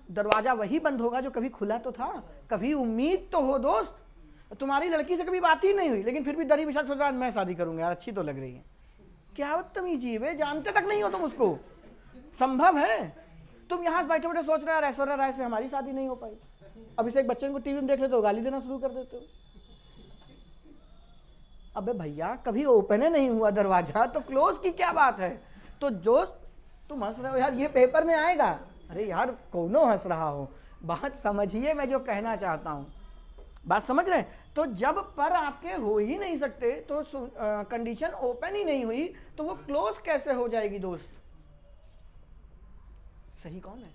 दरवाजा वही बंद होगा जो कभी खुला तो था। कभी उम्मीद तो हो दोस्त। तुम्हारी लड़की से कभी बात ही नहीं हुई, लेकिन फिर भी दरी बिछा सोच रहा मैं शादी करूंगा यार, अच्छी तो लग रही है। क्या बदतमीजी है, जानते तक नहीं हो तुम उसको। संभव है? तुम यहां बैठे बैठे सोच रहे हो यार ऐश्वर्या राय से हमारी शादी नहीं हो पाई। अब इसे एक बच्चे को टीवी में देख लेते हो, गाली देना शुरू कर देते हो। अबे भैया, कभी ओपन नहीं हुआ दरवाजा तो क्लोज की क्या बात है? तो जो तुम हंस रहे हो यार ये पेपर में आएगा, अरे यार कौनो हंस रहा हो, बात समझिए मैं जो कहना चाहता हूं। बात समझ रहे? तो जब पर आपके हो ही नहीं सकते, तो कंडीशन ओपन ही नहीं हुई, तो वो क्लोज कैसे हो जाएगी दोस्त? सही कौन है?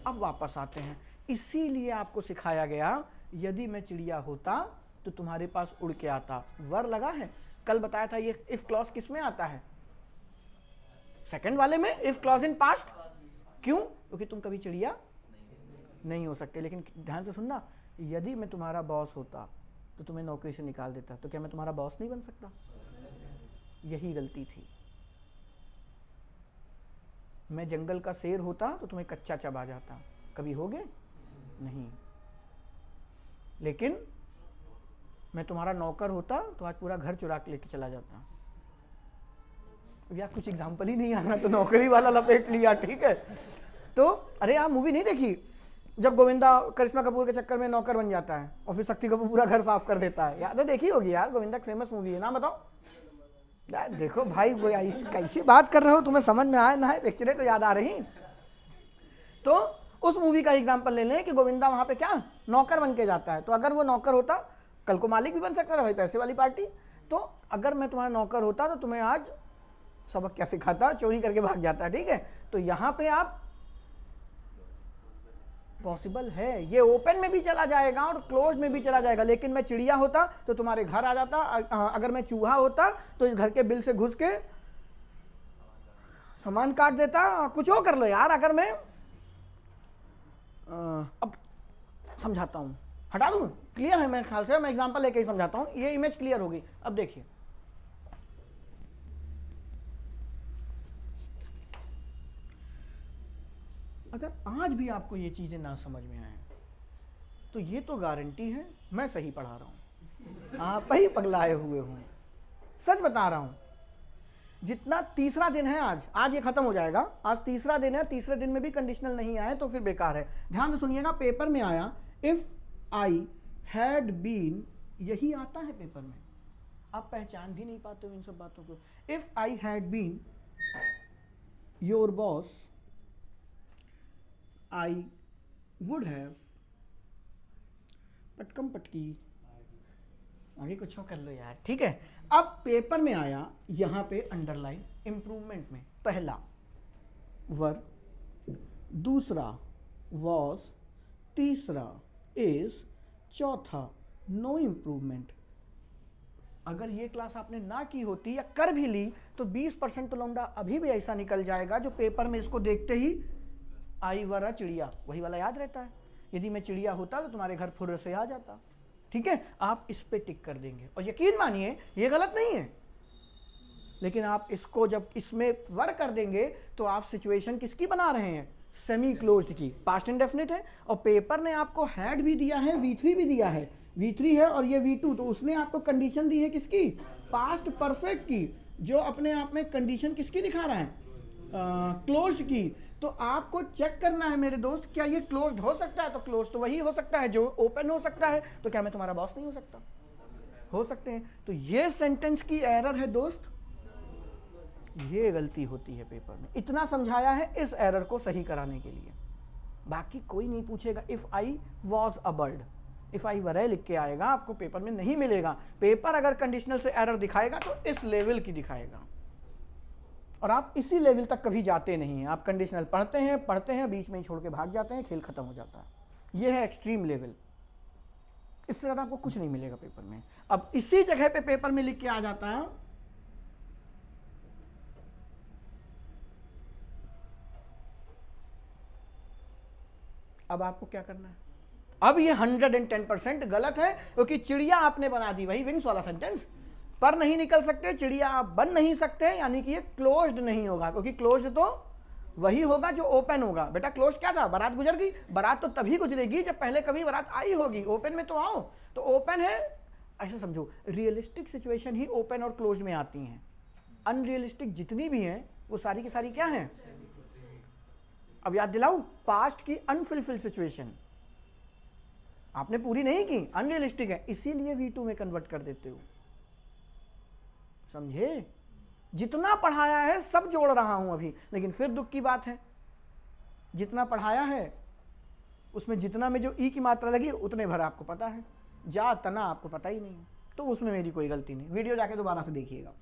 अब वापस आते हैं। इसीलिए आपको सिखाया गया, यदि मैं चिड़िया होता तो तुम्हारे पास उड़ के आता। वर लगा है, कल बताया था ये इफ क्लॉज किस में आता है? सेकंड वाले में, इफ क्लॉज इन पास्ट। क्यों? क्योंकि तुम कभी चिड़िया नहीं हो सकते। लेकिन ध्यान से सुनना, यदि मैं तुम्हारा बॉस होता तो तुम्हें नौकरी से निकाल देता, तो क्या मैं तुम्हारा बॉस नहीं बन सकता? यही गलती थी। मैं जंगल का शेर होता तो तुम्हें कच्चा चबा जाता, कभी होगे नहीं। लेकिन मैं तुम्हारा नौकर होता तो आज पूरा घर चुरा के लेके चला जाता। यार कुछ एग्जाम्पल ही नहीं आना तो नौकरी वाला लपेट लिया, ठीक है। तो अरे आप मूवी नहीं देखी जब गोविंदा करिश्मा कपूर के चक्कर में नौकर बन जाता है और फिर शक्ति कपूर पूरा घर साफ कर देता है? याद है, देखी होगी यार, गोविंदा फेमस मूवी है, नाम बताओ यार। देखो भाई वो कैसी बात कर रहे हो, तुम्हें समझ में आए ना है, पिक्चरें तो याद आ रही। तो उस मूवी का एग्जाम्पल ले लें कि गोविंदा वहां पे क्या नौकर बन के जाता है। तो अगर वो नौकर होता, कल को मालिक भी बन सकता है भाई, पैसे वाली पार्टी। तो अगर मैं तुम्हारा नौकर होता तो तुम्हें आज सबक क्या सिखाता? चोरी करके भाग जाता है, ठीक है। तो यहां पे आप पॉसिबल है, ये ओपन में भी चला जाएगा और क्लोज में भी चला जाएगा। लेकिन मैं चिड़िया होता तो तुम्हारे घर आ जाता। अगर मैं चूहा होता तो इस घर के बिल से घुस के सामान काट देता। कुछ और कर लो यार। अगर मैं अब समझाता हूं, हटा दूं, क्लियर है मेरे ख्याल से, मैं एग्जांपल लेके ही समझाता हूं, ये इमेज क्लियर होगी। अब देखिए, अगर आज भी आपको ये चीजें ना समझ में आए तो ये तो गारंटी है मैं सही पढ़ा रहा हूं, आप ही पगलाए हुए हो। सच बता रहा हूं। जितना तीसरा दिन है आज ये खत्म हो जाएगा। आज तीसरा दिन है, तीसरे दिन में भी कंडीशनल नहीं आए तो फिर बेकार है। ध्यान से सुनिएगा, पेपर में आया इफ आई हैड बीन, यही आता है पेपर में। आप पहचान भी नहीं पाते हो इन सब बातों को। If I had been your boss I would have, पटकम पटकी, आगे कुछ और कर लो यार, ठीक है। अब पेपर में आया, यहां पे अंडरलाइन इंप्रूवमेंट में पहला वर, दूसरा वॉज, तीसरा इज, चौथा नो इंप्रूवमेंट। अगर ये क्लास आपने ना की होती या कर भी ली तो 20% तो लौंडा अभी भी ऐसा निकल जाएगा जो पेपर में इसको देखते ही आई वरा चिड़िया, वही वाला याद रहता है। यदि मैं चिड़िया होता तो तुम्हारे घर फुर्र से आ जाता, ठीक है। आप इस पे टिक कर देंगे और यकीन मानिए ये गलत नहीं है। लेकिन आप इसको जब इसमें वर कर देंगे तो आप सिचुएशन किसकी बना रहे हैं? सेमी क्लोज्ड की, पास्ट इंडेफिनिट है। और पेपर ने आपको हैड भी दिया है, V3 भी दिया है, V3 है और ये V2, तो उसने आपको कंडीशन दी है किसकी? पास्ट परफेक्ट की, जो अपने आप में कंडीशन किसकी दिखा रहा है? क्लोज्ड की। तो आपको चेक करना है मेरे दोस्त, क्या ये क्लोज्ड हो सकता है? तो क्लोज तो वही हो सकता है जो ओपन हो सकता है। तो क्या मैं तुम्हारा बॉस नहीं हो सकता? हो सकते हैं। तो ये सेंटेंस की एरर है दोस्त, ये गलती होती है पेपर में। इतना समझाया है इस एरर को सही कराने के लिए, बाकी कोई नहीं पूछेगा। If I was a bird, if I were लिख के आएगा, आपको पेपर में नहीं मिलेगा। पेपर अगर कंडीशनल से एरर दिखाएगा तो इस लेवल की दिखाएगा, और आप इसी लेवल तक कभी जाते नहीं हैं। आप कंडीशनल पढ़ते हैं, बीच में ही छोड़ के भाग जाते हैं, खेल खत्म हो जाता है। यह है एक्सट्रीम लेवल, इससे ज़्यादा आपको कुछ नहीं मिलेगा पेपर में। अब इसी जगह पे पेपर में लिख के आ जाता है अब आपको क्या करना है? अब ये 110% गलत है, क्योंकि चिड़िया आपने बना दी, वही विंग्स वाला सेंटेंस, पर नहीं निकल सकते, चिड़िया आप बन नहीं सकते, यानी कि ये क्लोज्ड नहीं होगा, क्योंकि क्लोज्ड तो वही होगा जो ओपन होगा। बेटा क्लोज क्या था, बारात गुजर गई, बारात तो तभी गुजरेगी जब पहले कभी बारात आई होगी, ओपन में तो आओ, तो ओपन है, ऐसा समझो। रियलिस्टिक सिचुएशन ही ओपन और क्लोज में आती हैं, अनरियलिस्टिक जितनी भी हैं वो सारी की सारी क्या हैं। अब याद दिलाऊं, पास्ट की अनफुलफिल्ड सिचुएशन आपने पूरी नहीं की, अनरियलिस्टिक है, इसीलिए V2 में कन्वर्ट कर देते हो, समझे। जितना पढ़ाया है सब जोड़ रहा हूं अभी, लेकिन फिर दुख की बात है, जितना पढ़ाया है उसमें जितना में जो ई की मात्रा लगी उतने भर आपको पता है, जा तना आपको पता ही नहीं है, तो उसमें मेरी कोई गलती नहीं। वीडियो जाके दोबारा से देखिएगा,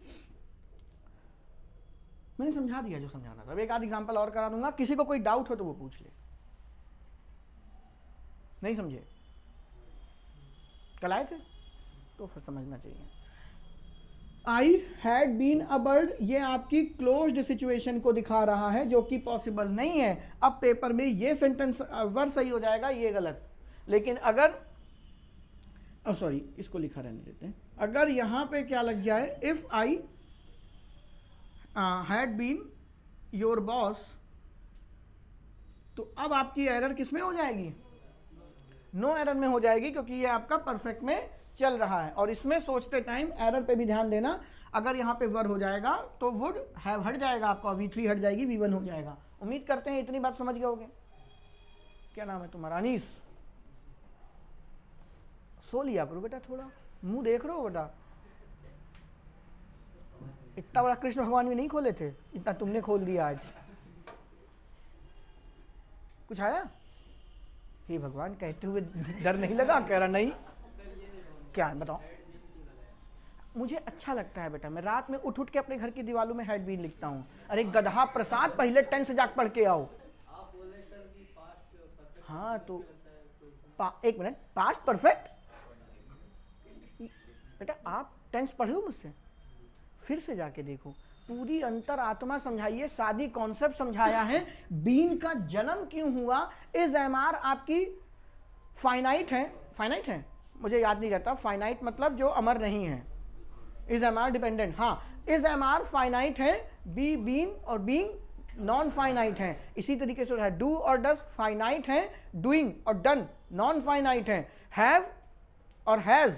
मैंने समझा दिया जो समझाना था। अब एक आध एग्जांपल और करा दूंगा, किसी को कोई डाउट हो तो वो पूछ ले। नहीं समझे, कल आए थे तो फिर समझना चाहिए। I had been a bird, ये आपकी क्लोज्ड सिचुएशन को दिखा रहा है जो कि पॉसिबल नहीं है। अब पेपर में ये सेंटेंस वर्ड सही हो जाएगा, ये गलत। लेकिन अगर सॉरी इसको लिखा रहने देते हैं, अगर यहां पे क्या लग जाए, if I had been your boss, तो अब आपकी एरर किस में हो जाएगी, नो एरर में हो जाएगी, क्योंकि ये आपका परफेक्ट में चल रहा है। और इसमें सोचते टाइम एरर पे भी ध्यान देना, अगर यहाँ पे वर हो जाएगा तो वुड हैव हट जाएगा आपका, V3 हट जाएगी, V1 हो जाएगा। उम्मीद करते हैं इतनी बात समझ गए होगे। क्या नाम है तुम्हारा, अनीस, सो लिया करो बेटा, थोड़ा मुंह देख रहे हो बेटा, इतना बड़ा कृष्ण भगवान भी नहीं खोले थे, इतना तुमने खोल दिया आज। कुछ आया, हे भगवान कहते हुए डर नहीं लगा, कह रहा नहीं, क्या बताओ। मुझे अच्छा लगता है बेटा, मैं रात में उठ के अपने घर की दीवारों में हैड बीन लिखता हूँ। अरे गधा प्रसाद, पहले 10 से जाके पढ़ के आओ। हाँ तो एक मिनट, पास्ट परफेक्ट बेटा, आप टेंस पढ़े हो मुझसे, फिर से जाके देखो, पूरी अंतर आत्मा समझाइए, सादी कॉन्सेप्ट समझाया है। बीन का जन्म क्यों हुआ, इज एम आर आपकी फाइनाइट है, फाइनाइट है, मुझे याद नहीं रहता, फाइनाइट मतलब जो अमर नहीं है, इज एम आर डिपेंडेंट, हाँ इज एम आर फाइनाइट है, बी बीन और बीइंग नॉन फाइनाइट है। इसी तरीके से है डू और डस फाइनाइट है, डूइंग और डन नॉन फाइनाइट है, हैव और हैज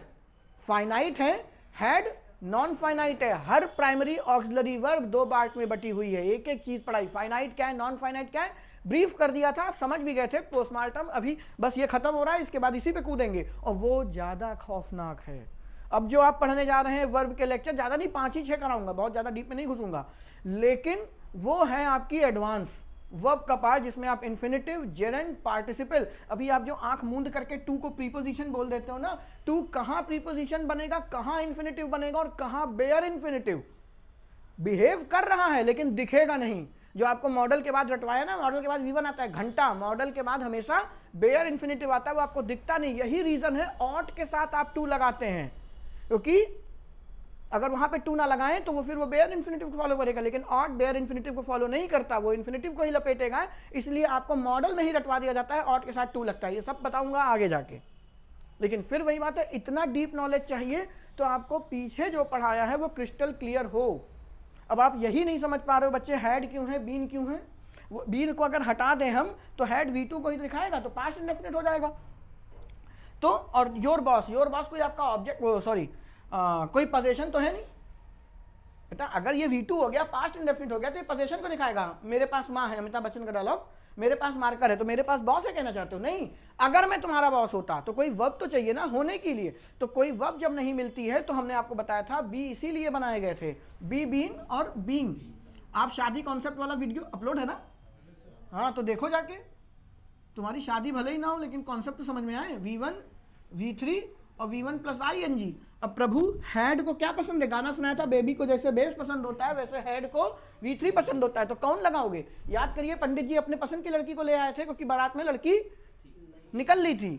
फाइनाइट है, हैड नॉन फाइनाइट है। हर प्राइमरी ऑक्सिलरी वर्ब 2 पार्ट में बटी हुई है, एक एक चीज पढ़ाई, फाइनाइट क्या है, नॉन फाइनाइट क्या है, ब्रीफ कर दिया था, आप समझ भी गए थे। पोस्टमार्टम अभी बस ये खत्म हो रहा है, इसके बाद इसी पे कूदेंगे, और वो ज्यादा खौफनाक है। अब जो आप पढ़ने जा रहे हैं वर्ब के लेक्चर, ज्यादा नहीं 5 ही 6 कराऊंगा, बहुत ज्यादा डीप में नहीं घुसूंगा, लेकिन वो है आपकी एडवांस वर्ब का पार्ट, जिसमें आप इन्फिनिटिव, जेरेंड, पार्टिसिपल। अभी आप जो आंख मूंद करके टू को प्रीपोजिशन बोल देते हो ना, टू कहां प्रीपोजिशन बनेगा, कहां इन्फिनिटिव बनेगा और कहां बेयर इन्फिनिटिव, बिहेव कर रहा है लेकिन दिखेगा नहीं। जो आपको मॉडल के बाद रटवाया ना, मॉडल के बाद V1 आता है, घंटा, मॉडल के बाद हमेशा बेयर इन्फिनिटिव आता है, वो आपको दिखता नहीं। यही रीजन है ऑट के साथ आप टू लगाते हैं, क्योंकि अगर वहां पे टू ना लगाएं तो वो फिर वो बेयर इन्फिनिटिव को फॉलो करेगा, लेकिन ऑट बेयर इन्फिनिटिव को फॉलो नहीं करता, वो इन्फिनिटिव को ही लपेटेगा। इसलिए आपको मॉडल में ही रटवा दिया जाता है, ऑट के साथ टू लगता है। ये सब बताऊंगा आगे जाके, लेकिन फिर वही बात है, इतना डीप नॉलेज चाहिए तो आपको पीछे जो पढ़ाया है वो क्रिस्टल क्लियर हो। अब आप यही नहीं समझ पा रहे हो बच्चे, हैड क्यों है, बीन क्यों है। वो बीन को अगर हटा दें हम तो हैड V2 को ही दिखाएगा, तो पास्ट इंडेफिनिट हो जाएगा। तो और योर बॉस, योर बॉस कोई आपका ऑब्जेक्ट, सॉरी कोई पोजीशन तो है नहीं बेटा। अगर ये V2 हो गया, पास्ट इंडेफिनिट हो गया, तो ये पोजीशन को दिखाएगा। मेरे पास माँ है, अमिताभ बच्चन का डायलॉग, मेरे पास मार्कर है तो मेरे पास बॉस है कहना चाहते हो, नहीं। अगर मैं तुम्हारा बॉस होता तो कोई वर्ब तो चाहिए ना होने के लिए, तो कोई वर्ब जब नहीं मिलती है तो हमने आपको बताया था बी इसीलिए बनाए गए थे, बी बीन और बीइंग। आप शादी कॉन्सेप्ट वाला वीडियो अपलोड है ना, हाँ तो देखो जाके, तुम्हारी शादी भले ही ना हो लेकिन कॉन्सेप्ट तो समझ में आए। V1 V3 और V1 प्लस ING। अब प्रभु हैड को क्या पसंद है, गाना सुनाया था, बेबी को जैसे बेस पसंद होता है वैसे हैड को V3 पसंद होता है, तो कौन लगाओगे। याद करिए, पंडित जी अपने पसंद की लड़की को ले आए थे, क्योंकि बारात में लड़की निकल ली थी,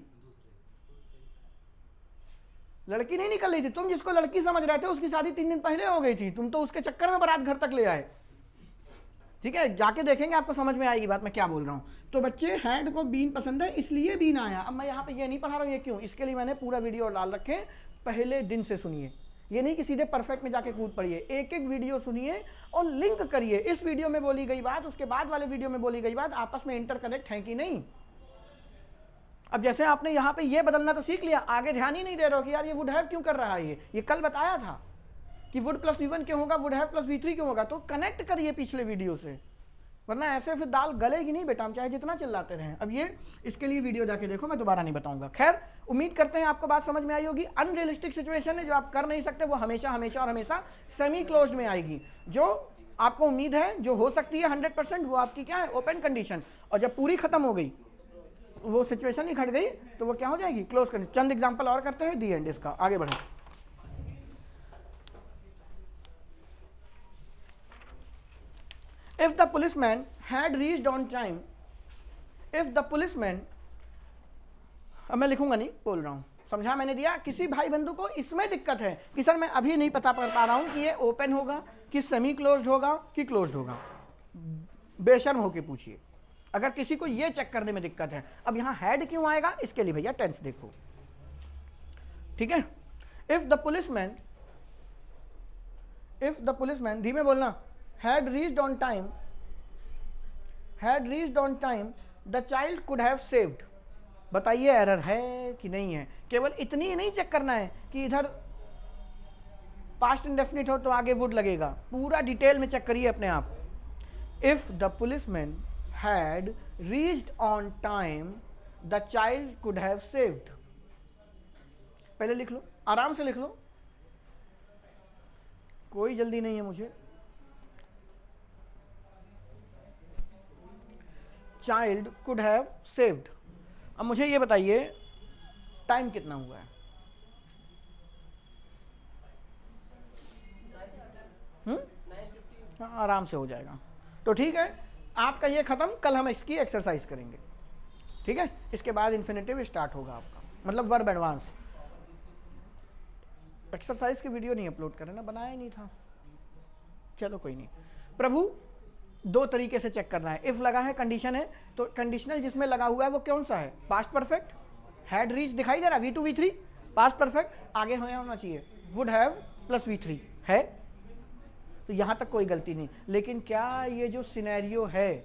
लड़की नहीं निकल रही थी। तुम जिसको लड़की समझ रहे थे उसकी शादी 3 दिन पहले हो गई थी, तुम तो उसके चक्कर में बारात घर तक ले आए। ठीक है, जाके देखेंगे आपको समझ में आएगी बात मैं क्या बोल रहा हूं। तो बच्चे हैड को बीन पसंद है इसलिए बीन आया। अब मैं यहाँ पे ये नहीं पढ़ा रहा हूँ ये क्यों, इसके लिए मैंने पूरा वीडियो डाल रखे, पहले दिन से सुनिए। ये नहीं कि सीधे परफेक्ट में जाके कूद पड़िए, एक एक वीडियो सुनिए और लिंक करिए, इस वीडियो में बोली गई बात उसके बाद वाले वीडियो में बोली गई बात आपस में इंटरकनेक्ट है कि नहीं। अब जैसे आपने यहाँ पे ये बदलना तो सीख लिया, आगे ध्यान ही नहीं दे रहे हो कि यार ये वुड हैव क्यों कर रहा है, ये कल बताया था कि वुड प्लस V1 क्यों होगा, वुड हैव प्लस V3 क्यों होगा, तो कनेक्ट करिए पिछले वीडियो से, वरना ऐसे फिर दाल गलेगी नहीं बेटा, हम चाहे जितना चिल्लाते रहें। अब ये इसके लिए वीडियो जाके देखो, मैं दोबारा नहीं बताऊंगा। खैर उम्मीद करते हैं आपको बात समझ में आई होगी। अनरियलिस्टिक सिचुएशन है जो आप कर नहीं सकते, वो हमेशा हमेशा और हमेशा सेमी क्लोज्ड में आएगी। जो आपको उम्मीद है जो हो सकती है 100%, वो आपकी क्या है, ओपन कंडीशन। और जब पूरी खत्म हो गई, वो सिचुएशन ही खट गई, तो वो क्या हो जाएगी, क्लोज कंडीशन। चंद एग्जाम्पल और करते हैं, दी एंड इसका, आगे बढ़े। If the policeman had reached on time, if the policeman, अब मैं लिखूंगा नहीं, बोल रहा हूं, समझा मैंने दिया। किसी भाई बंधु को इसमें दिक्कत है कि सर मैं अभी नहीं पता कर पा रहा हूं कि ये ओपन होगा कि सेमी क्लोज्ड होगा कि क्लोज्ड होगा, बेशर्म होके पूछिए अगर किसी को ये चेक करने में दिक्कत है। अब यहां हैड क्यों आएगा, इसके लिए भैया टेंस देखो, ठीक है। इफ द पुलिसमैन, धीमे बोलना, had reached on time, the child could have saved। बताइए एरर है कि नहीं है। केवल इतनी ही नहीं चेक करना है कि इधर पास्ट इंडेफिनिट हो तो आगे वुड लगेगा, पूरा डिटेल में चेक करिए अपने आप। If the policeman had reached on time, the child could have saved। पहले लिख लो, आराम से लिख लो, कोई जल्दी नहीं है मुझे। Child could have saved. अब मुझे ये बताइए टाइम कितना हुआ है, हाँ आराम से हो जाएगा। तो ठीक है, आपका ये खत्म, कल हम इसकी एक्सरसाइज करेंगे, ठीक है। इसके बाद इन्फिनेटिव स्टार्ट होगा आपका, मतलब वर्ब एडवांस। एक्सरसाइज की वीडियो नहीं अपलोड करें ना, बनाया ही नहीं था, चलो कोई नहीं। प्रभु दो तरीके से चेक करना है। इफ लगा है, कंडीशन है, तो कंडीशनल जिसमें लगा हुआ है वो कौन सा है, पास्ट परफेक्ट। हैड रीच दिखाई दे रहा, V2 V3 पास्ट परफेक्ट, आगे होना चाहिए वुड हैव प्लस V3 है, तो यहां तक कोई गलती नहीं। लेकिन क्या ये जो सिनेरियो है,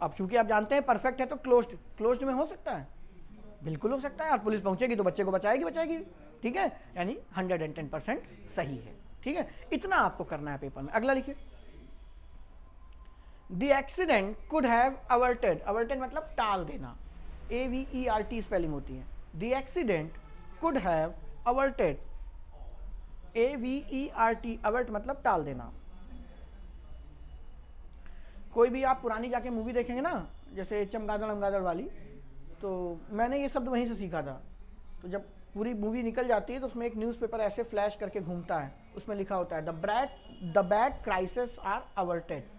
अब चूंकि आप जानते हैं परफेक्ट है तो क्लोज्ड में हो सकता है, बिल्कुल हो सकता है। और पुलिस पहुंचेगी तो बच्चे को बचाएगी, ठीक है, यानी 110% सही है, ठीक है। इतना आपको करना है पेपर में। अगला लिखिए, The accident could have averted, averted मतलब टाल देना, AVERT स्पेलिंग होती है। The accident could have averted, AVERT, avert मतलब टाल देना। कोई भी आप पुरानी जाके मूवी देखेंगे ना, जैसे चमगादड़ वाली, तो मैंने ये शब्द वहीं से सीखा था। तो जब पूरी मूवी निकल जाती है तो उसमें एक न्यूज़पेपर ऐसे फ्लैश करके घूमता है, उसमें लिखा होता है the bad crisis are averted.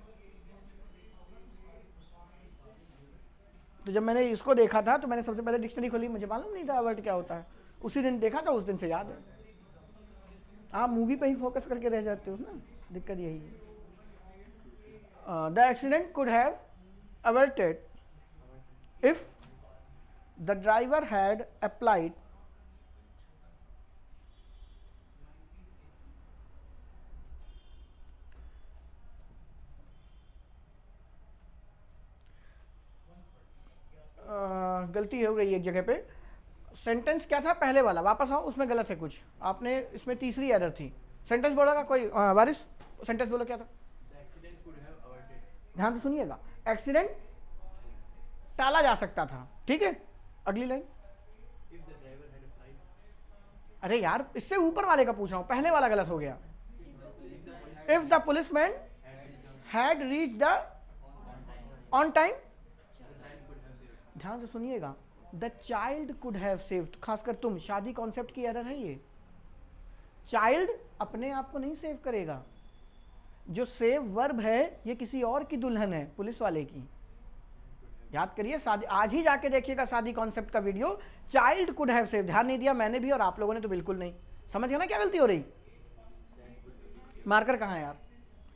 तो जब मैंने इसको देखा था तो मैंने सबसे पहले डिक्शनरी खोली, मुझे मालूम नहीं था अवर्ट क्या होता है, उसी दिन देखा था, उस दिन से याद है। आप मूवी पे ही फोकस करके रह जाते हो ना, दिक्कत यही है। The accident could have averted if the driver had applied गलती हो गई एक जगह पे। सेंटेंस क्या था पहले वाला, वापस आओ, उसमें गलत है कुछ, आपने इसमें तीसरी एरर थी। सेंटेंस बोला था कोई, वारिस सेंटेंस बोलो क्या था, ध्यान से सुनिएगा। एक्सीडेंट टाला जा सकता था, ठीक है। अगली लाइन, अरे यार इससे ऊपर वाले का पूछ रहा हूं, पहले वाला गलत हो गया। If the policeman had reached the on time, ध्यान से सुनिएगा, the child could have saved, खासकर तुम, शादी कॉन्सेप्ट की एरर है ये। चाइल्ड अपने आप को नहीं सेव करेगा, जो सेव वर्ब है ये किसी और की दुल्हन है, पुलिस वाले की। याद करिए, शादी आज ही जाके देखिएगा शादी कॉन्सेप्ट का video, child could have save. ध्यान नहीं दिया मैंने भी और आप लोगों ने तो बिल्कुल नहीं। समझ गया ना क्या गलती हो रही। मार्कर कहाँ है यार,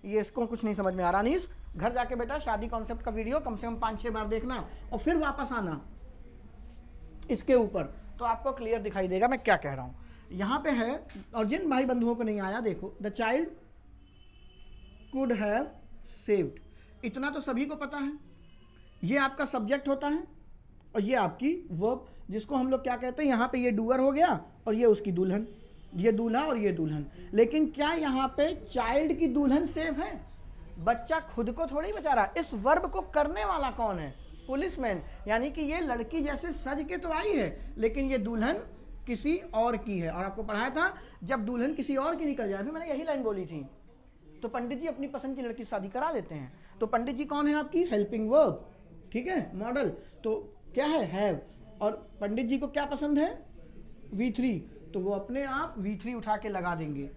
ये इसको कुछ नहीं समझ में आ रहा। नहीं, घर जाके बेटा शादी कॉन्सेप्ट का वीडियो कम से कम 5-6 बार देखना और फिर वापस आना इसके ऊपर, तो आपको क्लियर दिखाई देगा मैं क्या कह रहा हूं। यहां पे है, और जिन भाई बंधुओं को नहीं आया देखो, the child could have saved, इतना तो सभी को पता है। ये आपका सब्जेक्ट होता है और ये आपकी वर्ब, जिसको हम लोग क्या कहते हैं, यहाँ पे ये डूअर हो गया और ये उसकी दुल्हन, ये दूल्हा और ये दुल्हन। लेकिन क्या यहाँ पे चाइल्ड की दुल्हन सेफ है? बच्चा खुद को थोड़ी बचा रहा। इस वर्ब को करने वाला कौन है? पुलिसमैन। यानी कि ये लड़की जैसे सज के तो आई है, लेकिन ये दुल्हन किसी और की है। और आपको पढ़ाया था, जब दुल्हन किसी और की निकल जाए, फिर मैंने यही लाइन बोली थी, तो पंडित जी अपनी पसंद की लड़की शादी करा देते हैं। तो पंडित जी कौन है? आपकी हेल्पिंग वर्ब, ठीक है, मॉडल। तो क्या है? हैव। और पंडित जी को क्या पसंद है? V3, तो वो अपने आप V3 उठा के लगा देंगे।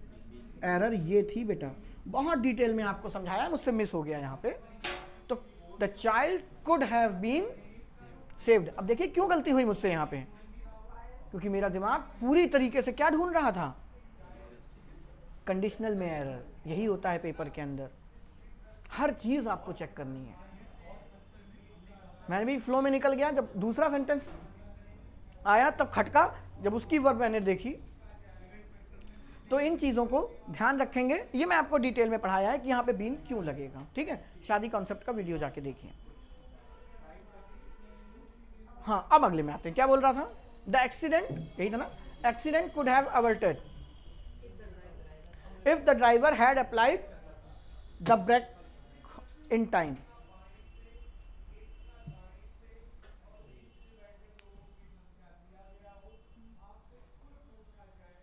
एरर ये थी बेटा, बहुत डिटेल में आपको समझाया, मुझसे मिस हो गया यहाँ पे। तो the child could have been saved. अब देखिए क्यों गलती हुई मुझसे यहाँ पे, क्योंकि मेरा दिमाग पूरी तरीके से क्या ढूंढ रहा था? कंडीशनल में एरर। यही होता है पेपर के अंदर, हर चीज आपको चेक करनी है। मैंने भी फ्लो में निकल गया, जब दूसरा सेंटेंस आया तब खटका, जब उसकी वर्ब मैंने देखी। तो इन चीजों को ध्यान रखेंगे, ये मैं आपको डिटेल में पढ़ाया है कि यहाँ पे बीन क्यों लगेगा, ठीक है। शादी कॉन्सेप्ट का वीडियो जाके देखिए। हाँ, अब अगले में आते हैं। क्या बोल रहा था? द एक्सीडेंट, यही था ना, accident could have averted if the driver had applied the brake in time.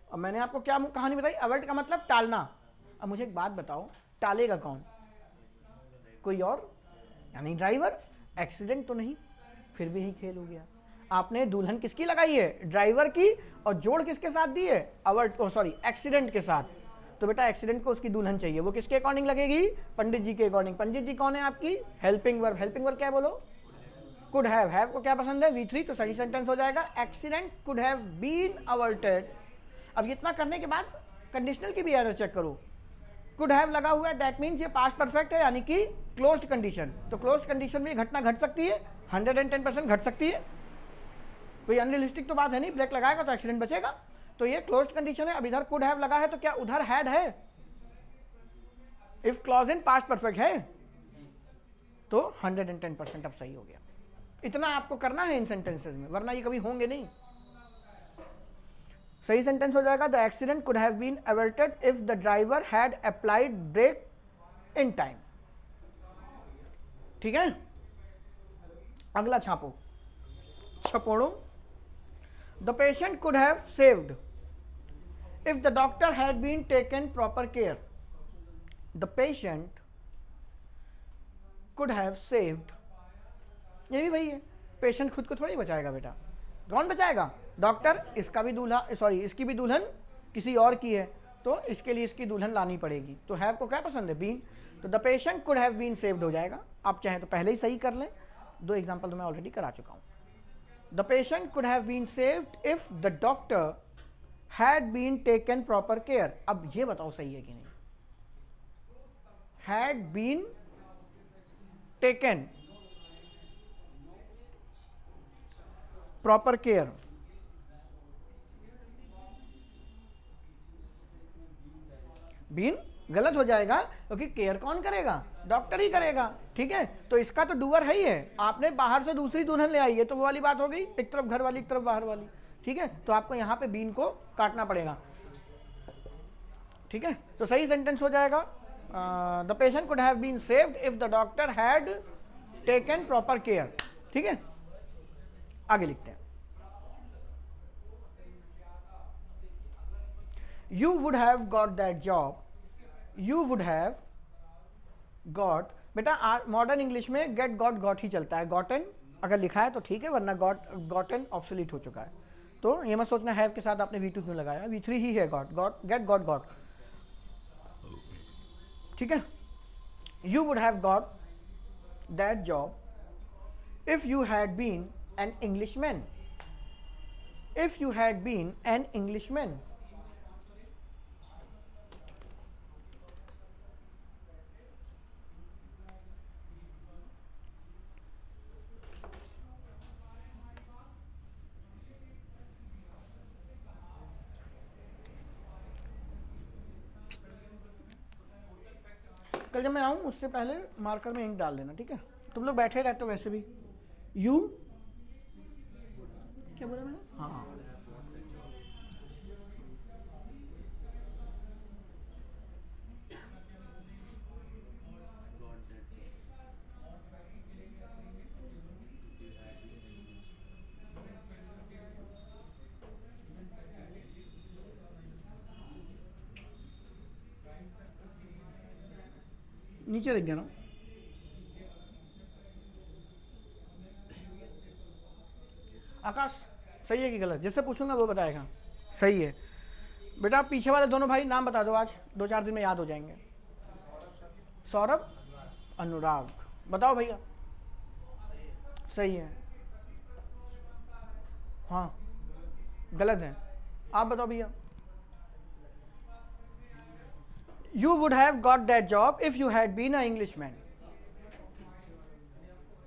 अब मैंने आपको क्या कहानी बताई? अवर्ट का मतलब टालना। अब मुझे एक बात बताओ, टालेगा कौन? कोई और, यानी ड्राइवर। एक्सीडेंट तो नहीं, फिर भी यही खेल हो गया। आपने दुल्हन किसकी लगाई है? ड्राइवर की, और जोड़ किसके साथ दी है? अवर्ट, सॉरी, एक्सीडेंट के साथ। तो बेटा एक्सीडेंट को उसकी दुल्हन चाहिए, वो किसके अकॉर्डिंग लगेगी? पंडित जी के अकॉर्डिंग। पंडित जी कौन है आपकी? Helping verb. हेल्पिंग वर्ब क्या है बोलो? Could have. हैव को क्या पसंद है? V3, तो सही सेंटेंस हो जाएगा accident could have been averted. अब इतना करने के बाद कंडीशनल की भी एरर चेक करो। कुड हैव लगा हुआ है, दैट मीन्स ये पास्ट परफेक्ट है, यानी कि क्लोज्ड कंडीशन। तो क्लोज्ड कंडीशन में घटना घट सकती है, 110% घट सकती है। कोई अनरियलिस्टिक तो बात है नहीं, ब्रेक लगाएगा तो एक्सीडेंट बचेगा। तो ये क्लोज्ड कंडीशन है। अब इधर कुड हैव लगा है, तो क्या उधर हैड है? If clause in past perfect है तो 110% अब सही हो गया। इतना आपको करना है इन सेंटेंसेस में, वरना ये कभी होंगे नहीं। सही सेंटेंस हो जाएगा, the accident could have been averted if the driver had applied brake in time. ठीक है, अगला छापो, छपोड़ो। The patient could have saved if the doctor had been taken proper care. The patient could have saved, ये भी वही है। Patient खुद को थोड़ी बचाएगा बेटा, कौन बचाएगा? डॉक्टर। इसका भी दूल्हा, सॉरी, इसकी भी दुल्हन किसी और की है, तो इसके लिए इसकी दुल्हन लानी पड़ेगी। तो हैव को क्या पसंद है? बीन। तो the patient could have been saved हो जाएगा। आप चाहें तो पहले ही सही कर लें, दो एग्जांपल तो मैं ऑलरेडी करा चुका हूं। The patient could have been saved if the doctor had been taken proper care. अब ये बताओ सही है कि नहीं? Had been taken proper care, been गलत हो जाएगा, क्योंकि केयर कौन करेगा? डॉक्टर ही करेगा। ठीक है, तो इसका तो डूअर है ही है। आपने बाहर से दूसरी दुल्हन ले आई है, तो वो वाली बात हो गई, एक तरफ घर वाली एक तरफ बाहर वाली। ठीक है, तो आपको यहां पे बीन को काटना पड़ेगा। ठीक है, तो सही सेंटेंस हो जाएगा, the patient could have been saved if the doctor had taken proper care. ठीक है, आगे लिखते हैं। You would have got that job, you would have got. बेटा मॉडर्न इंग्लिश में गेट गॉट गॉट ही चलता है। गॉटन अगर लिखा है तो ठीक है, वरना गॉटन ऑब्सोलीट हो चुका है। तो ये मत सोचना हैव के साथ आपने V2 क्यों लगाया, V3 ही है। Got got get got got. ठीक है, you would have got that job if you had been an Englishman, if you had been an Englishman. कल जब मैं आऊँ उससे पहले मार्कर में इंक डाल देना, ठीक है? तुम लोग बैठे रहते हो वैसे भी। यू क्या बोला मैंने? हाँ, नीचे देख जाना। आकाश सही है कि गलत? जिससे पूछूंगा वो बताएगा। सही है बेटा। पीछे वाले दोनों भाई नाम बता दो, आज 2-4 दिन में याद हो जाएंगे। सौरभ, अनुराग, बताओ भैया। सही है। हाँ गलत है, आप बताओ भैया। You would have got that job if you had been an Englishman.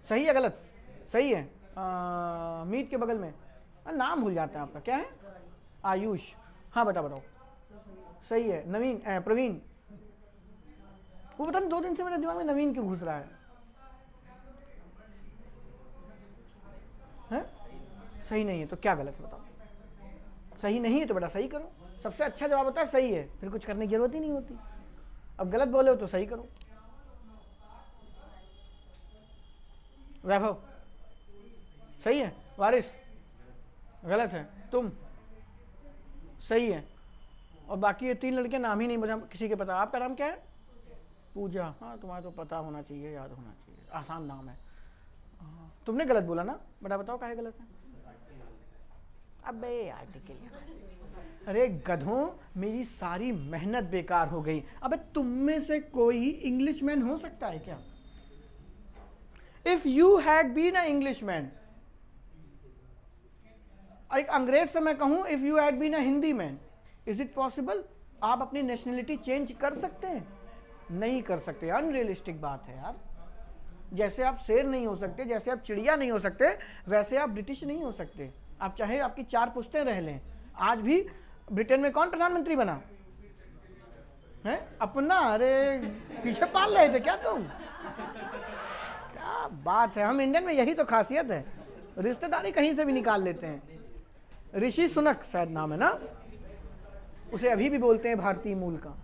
सही है गलत? सही है। मीत के बगल में नाम भूल जाते हैं आपका, क्या है? आयुष। हाँ बेटा बताओ। सही है। नवीन, प्रवीण। वो पता नहीं 2 दिन से मेरे दिमाग में नवीन क्यों घुस रहा है? सही नहीं है तो क्या गलत है बताओ? सही नहीं है तो बेटा सही करो। सबसे अच्छा जवाब होता है सही है, फिर कुछ करने की जरूरत ही नहीं होती। अब गलत बोले हो तो सही करो। वैभव सही है। वारिस गलत है। तुम सही है। और बाकी ये 3 लड़के नाम ही नहीं मुझे किसी के पता। आपका नाम क्या है? पूजा। हाँ तुम्हारा तो पता होना चाहिए, याद होना चाहिए, आसान नाम है। तुमने गलत बोला ना बेटा, बताओ काहे गलत है? अबे यार अरे गधों, मेरी सारी मेहनत बेकार हो गई। अबे तुम में से कोई इंग्लिशमैन हो सकता है क्या? If you had been a Englishman, एक अंग्रेज से मैं कहूं if you had been a Hindi man, is it possible? आप अपनी नेशनलिटी चेंज कर सकते हैं? नहीं कर सकते। अनरियलिस्टिक बात है यार। जैसे आप शेर नहीं हो सकते, जैसे आप चिड़िया नहीं हो सकते, वैसे आप ब्रिटिश नहीं हो सकते। आप चाहे आपकी 4 पुश्तें रह लें। आज भी ब्रिटेन में कौन प्रधानमंत्री बना है? अपना। अरे पीछे पाल रहे थे क्या तुम? क्या बात है। हम इंडियन में यही तो खासियत है, रिश्तेदारी कहीं से भी निकाल लेते हैं। ऋषि सुनक शायद नाम है ना, उसे अभी भी बोलते हैं भारतीय मूल का।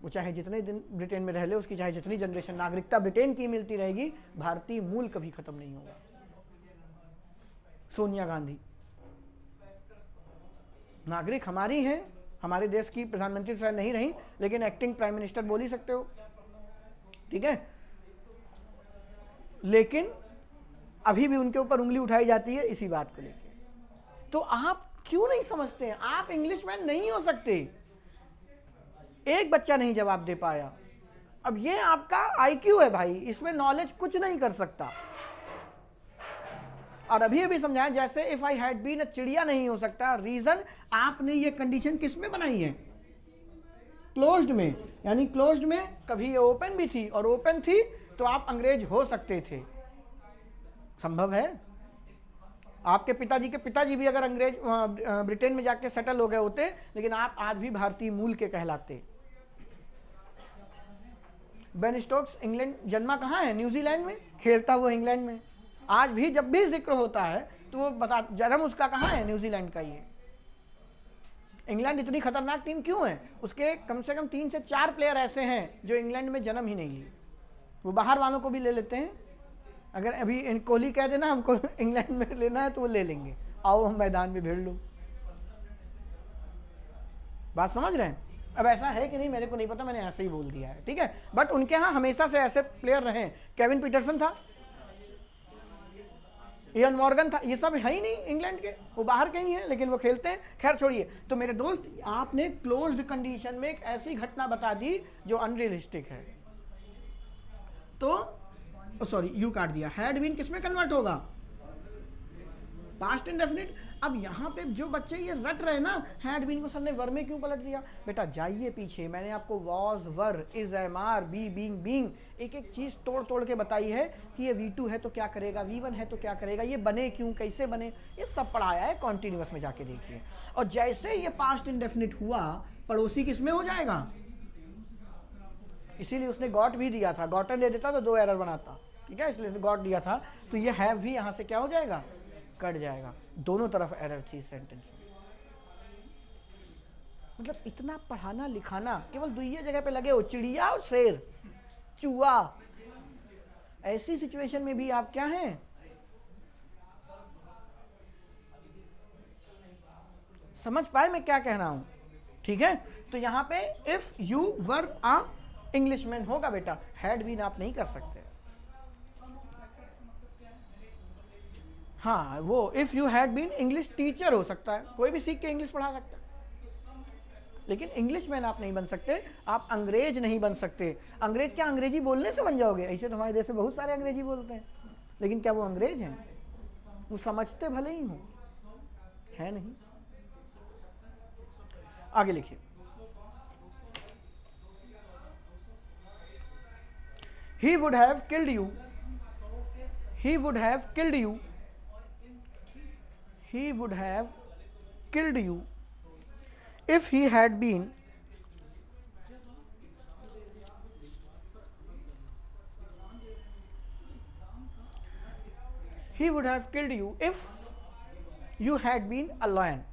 वो चाहे जितने दिन ब्रिटेन में रह ले, उसकी चाहे जितनी जनरेशन नागरिकता ब्रिटेन की मिलती रहेगी, भारतीय मूल कभी खत्म नहीं होगा। सोनिया गांधी नागरिक हमारी हैं, हमारे देश की प्रधानमंत्री शायद नहीं रही, लेकिन एक्टिंग प्राइम मिनिस्टर बोल ही सकते हो, ठीक है? लेकिन अभी भी उनके ऊपर उंगली उठाई जाती है इसी बात को लेकर। तो आप क्यों नहीं समझते हैं? आप इंग्लिशमैन नहीं हो सकते। एक बच्चा नहीं जवाब दे पाया। अब ये आपका आईक्यू है भाई, इसमें नॉलेज कुछ नहीं कर सकता। और अभी अभी समझाया जैसे if I had been a चिड़िया नहीं हो सकता। रीजन, आपने ये कंडीशन किस में बनाई है? क्लोज्ड में। यानी क्लोज्ड में कभी ये ओपन भी थी, और ओपन थी तो आप अंग्रेज हो सकते थे। संभव है। आपके पिताजी के पिताजी भी अगर अंग्रेज ब्रिटेन में जाके सेटल हो गए होते, लेकिन आप आज भी भारतीय मूल के कहलाते। बेन स्टोक्स इंग्लैंड जन्मा कहाँ है? न्यूजीलैंड में, खेलता वो इंग्लैंड में। आज भी जब भी जिक्र होता है तो वो बता जन्म उसका कहाँ है? न्यूजीलैंड का ही है। इंग्लैंड इतनी खतरनाक टीम क्यों है? उसके कम से कम 3 से 4 प्लेयर ऐसे हैं जो इंग्लैंड में जन्म ही नहीं लिए। वो बाहर वालों को भी ले लेते हैं। अगर अभी कोहली कह देना हमको इंग्लैंड में लेना है तो वो ले लेंगे, आओ हम मैदान में भिड़ लो। बात समझ रहे हैं? अब ऐसा है कि नहीं मेरे को नहीं पता, मैंने ऐसे ही बोल दिया है, ठीक है? बट उनके यहाँ हमेशा से ऐसे प्लेयर रहे। केविन पीटरसन था, इयन मॉर्गन था, ये सब है ही नहीं इंग्लैंड के, वो बाहर के ही हैं, लेकिन वो खेलते हैं। खैर छोड़िए। तो मेरे दोस्त, आपने क्लोज्ड कंडीशन में एक ऐसी घटना बता दी जो अनरियलिस्टिक है। तो सॉरी, यू काट दिया। हैड बीन किसमें कन्वर्ट होगा? Past indefinite. अब यहाँ पे जो बच्चे ये रट रहे ना, हैड बीन को सर ने वर में क्यों पलट दिया? बेटा जाइए पीछे, मैंने आपको was, were, is, am, are, be, being, being, एक एक चीज तोड़ तोड़ के बताई है कि ये V2 है तो क्या करेगा, V1 है तो क्या करेगा, ये बने क्यों, कैसे बने, ये सब पढ़ाया है। कॉन्टिन्यूअस में जाके देखिए। और जैसे ये पास्ट इंडेफिनिट हुआ, पड़ोसी किसमें हो जाएगा? इसीलिए उसने गॉट भी दिया था, गॉटन दे देता तो 2 एरर बनाता, ठीक है, इसलिए गॉट दिया था। तो ये हैव भी यहाँ से क्या हो जाएगा, कट जाएगा, दोनों तरफ एरर थी इस सेंटेंस में। मतलब इतना पढ़ाना लिखाना केवल 2 जगह पे लगे हो, चिड़िया और शेर, चूहा, ऐसी सिचुएशन में भी आप क्या हैं, समझ पाए मैं क्या कह रहा हूं, ठीक है। तो यहां पे if you were a Englishman होगा बेटा, हैड बीन आप नहीं कर सकते। हाँ, वो if you had been English teacher हो सकता है, कोई भी सीख के इंग्लिश पढ़ा सकता है, लेकिन इंग्लिशमैन आप नहीं बन सकते, आप अंग्रेज नहीं बन सकते। अंग्रेज क्या अंग्रेजी बोलने से बन जाओगे? ऐसे तो हमारे देश में बहुत सारे अंग्रेजी बोलते हैं, लेकिन क्या वो अंग्रेज हैं? वो समझते भले ही हो, है नहीं। आगे लिखिए, he would have killed you, he would have killed you, he would have killed you if he had been he would have killed you if you had been a lion,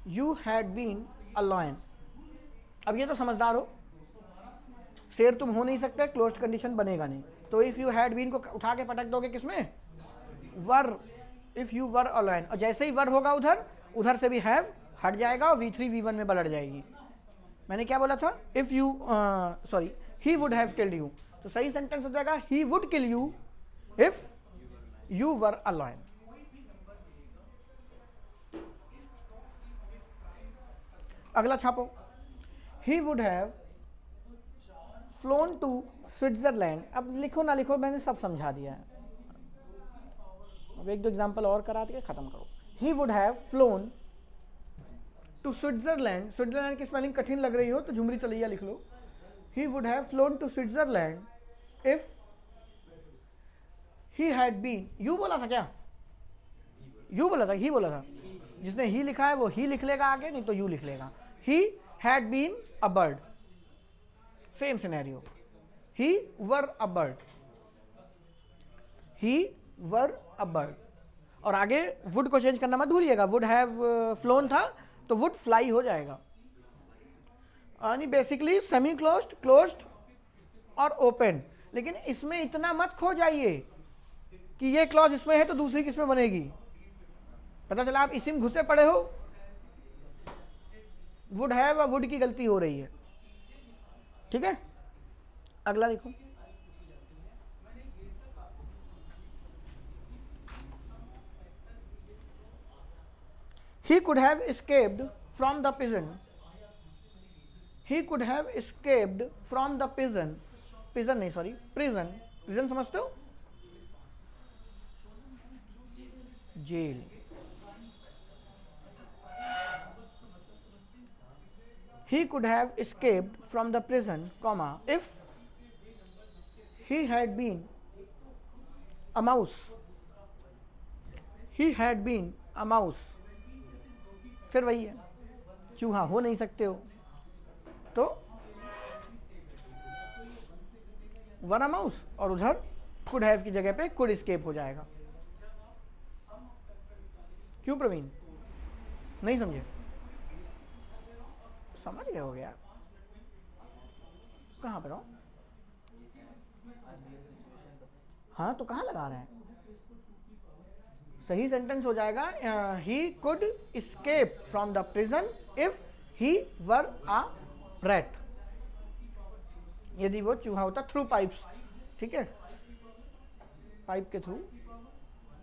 you had been a lion। अब ये तो समझदार हो, शेर तुम हो नहीं सकते, क्लोज्ड कंडीशन बनेगा नहीं, तो इफ यू हैड बीन को उठा के पटक दोगे किसमें, were, if you were a lion, और जैसे ही वर होगा उधर, उधर से भी हैव हट जाएगा और V3 V1 में पलट जाएगी। मैंने क्या बोला था, if you sorry he would have killed you, तो सही सेंटेंस हो जाएगा he would kill you if you were a lion. अगला छापो, he would have flown to Switzerland. अब लिखो ना लिखो, मैंने सब समझा दिया है, अब 1-2 एग्जाम्पल और करा के खत्म करो। He would have flown to Switzerland, Switzerland की स्पेलिंग कठिन लग रही हो तो झुमरी तलैया लिख लो। He would have flown to Switzerland if he had been, you बोला था क्या, यू बोला था, ही बोला था, जिसने ही लिखा है वो ही लिख लेगा आगे, नहीं तो यू लिख लेगा। He had been a bird, same scenario, he were a bird, he were a bird, और आगे वुड को चेंज करना मत भूलिएगा, वुड हैव फ्लोन था तो वुड फ्लाई हो जाएगा। यानी बेसिकली सेमी क्लोज्ड, क्लोज्ड और ओपन, लेकिन इसमें इतना मत खो जाइए कि ये क्लॉज इसमें है तो दूसरी किसमें बनेगी। पता चला आप इसी में घुसे पड़े हो, वुड हैव और वुड की गलती हो रही है, ठीक है। अगला देखो, he could have escaped from the prison, he could have escaped from the prison, prison नहीं सॉरी prison, prison समझते हो, jail. He could have escaped from the prison, comma, if he had been a mouse, he had been a mouse, फिर वही है, चूहा हो नहीं सकते हो तो वर अ माउस, और उधर could have की जगह पे could escape हो जाएगा। क्यों प्रवीण, नहीं समझे? समझ गए हो गया, कहाँ पर हो? हाँ तो कहाँ लगा रहे हैं, सही सेंटेंस हो जाएगा he could escape from the prison if he were a rat, यदि वो चूहा होता थ्रू पाइप्स, ठीक है, पाइप के थ्रू,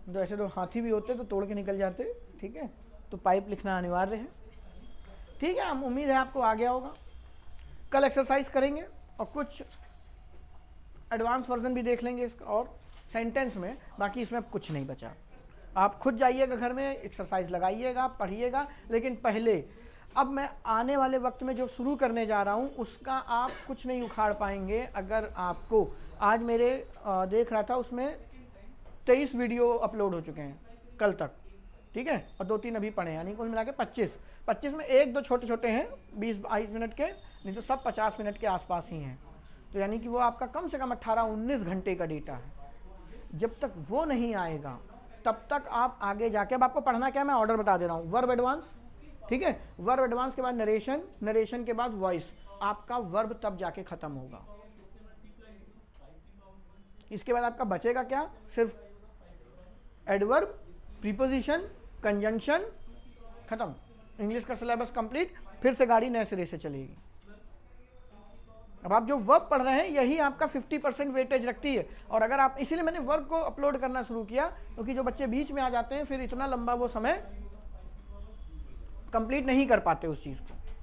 तो ऐसे तो हाथी भी होते तो तोड़ के निकल जाते, ठीक है, तो पाइप लिखना अनिवार्य है, ठीक है। हम उम्मीद है आपको आ गया होगा, कल एक्सरसाइज करेंगे और कुछ एडवांस वर्जन भी देख लेंगे इसका और सेंटेंस में, बाकी इसमें कुछ नहीं बचा। आप खुद जाइएगा घर में, एक्सरसाइज लगाइएगा, पढ़िएगा, लेकिन पहले अब मैं आने वाले वक्त में जो शुरू करने जा रहा हूँ उसका आप कुछ नहीं उखाड़ पाएंगे अगर आपको, आज मेरे देख रहा था उसमें 23 वीडियो अपलोड हो चुके हैं कल तक, ठीक है, और 2-3 अभी पढ़े, यानी कुल मिला के 25 में 1-2 छोटे छोटे हैं 20-22 मिनट के, नहीं तो सब 50 मिनट के आसपास ही हैं। तो यानी कि वो आपका कम से कम 18-19 घंटे का डेटा है। जब तक वो नहीं आएगा तब तक आप आगे जाके, अब आपको पढ़ना क्या है मैं ऑर्डर बता दे रहा हूँ। वर्ब एडवांस, ठीक है, वर्ब एडवांस के बाद नरेशन, नरेशन के बाद वॉइस, आपका वर्ब तब जाके खत्म होगा। इसके बाद आपका बचेगा क्या, सिर्फ एडवर्ब, प्रीपोजिशन, कंजंक्शन, खत्म। इंग्लिश का सिलेबस कंप्लीट, फिर से गाड़ी नए सिरे से चलेगी। अब आप जो वर्ब पढ़ रहे हैं यही आपका 50% वेटेज रखती है। और अगर आप, इसीलिए मैंने वर्ब को अपलोड करना शुरू किया, क्योंकि जो बच्चे बीच में आ जाते हैं फिर इतना लंबा वो समय कंप्लीट नहीं कर पाते उस चीज़ को।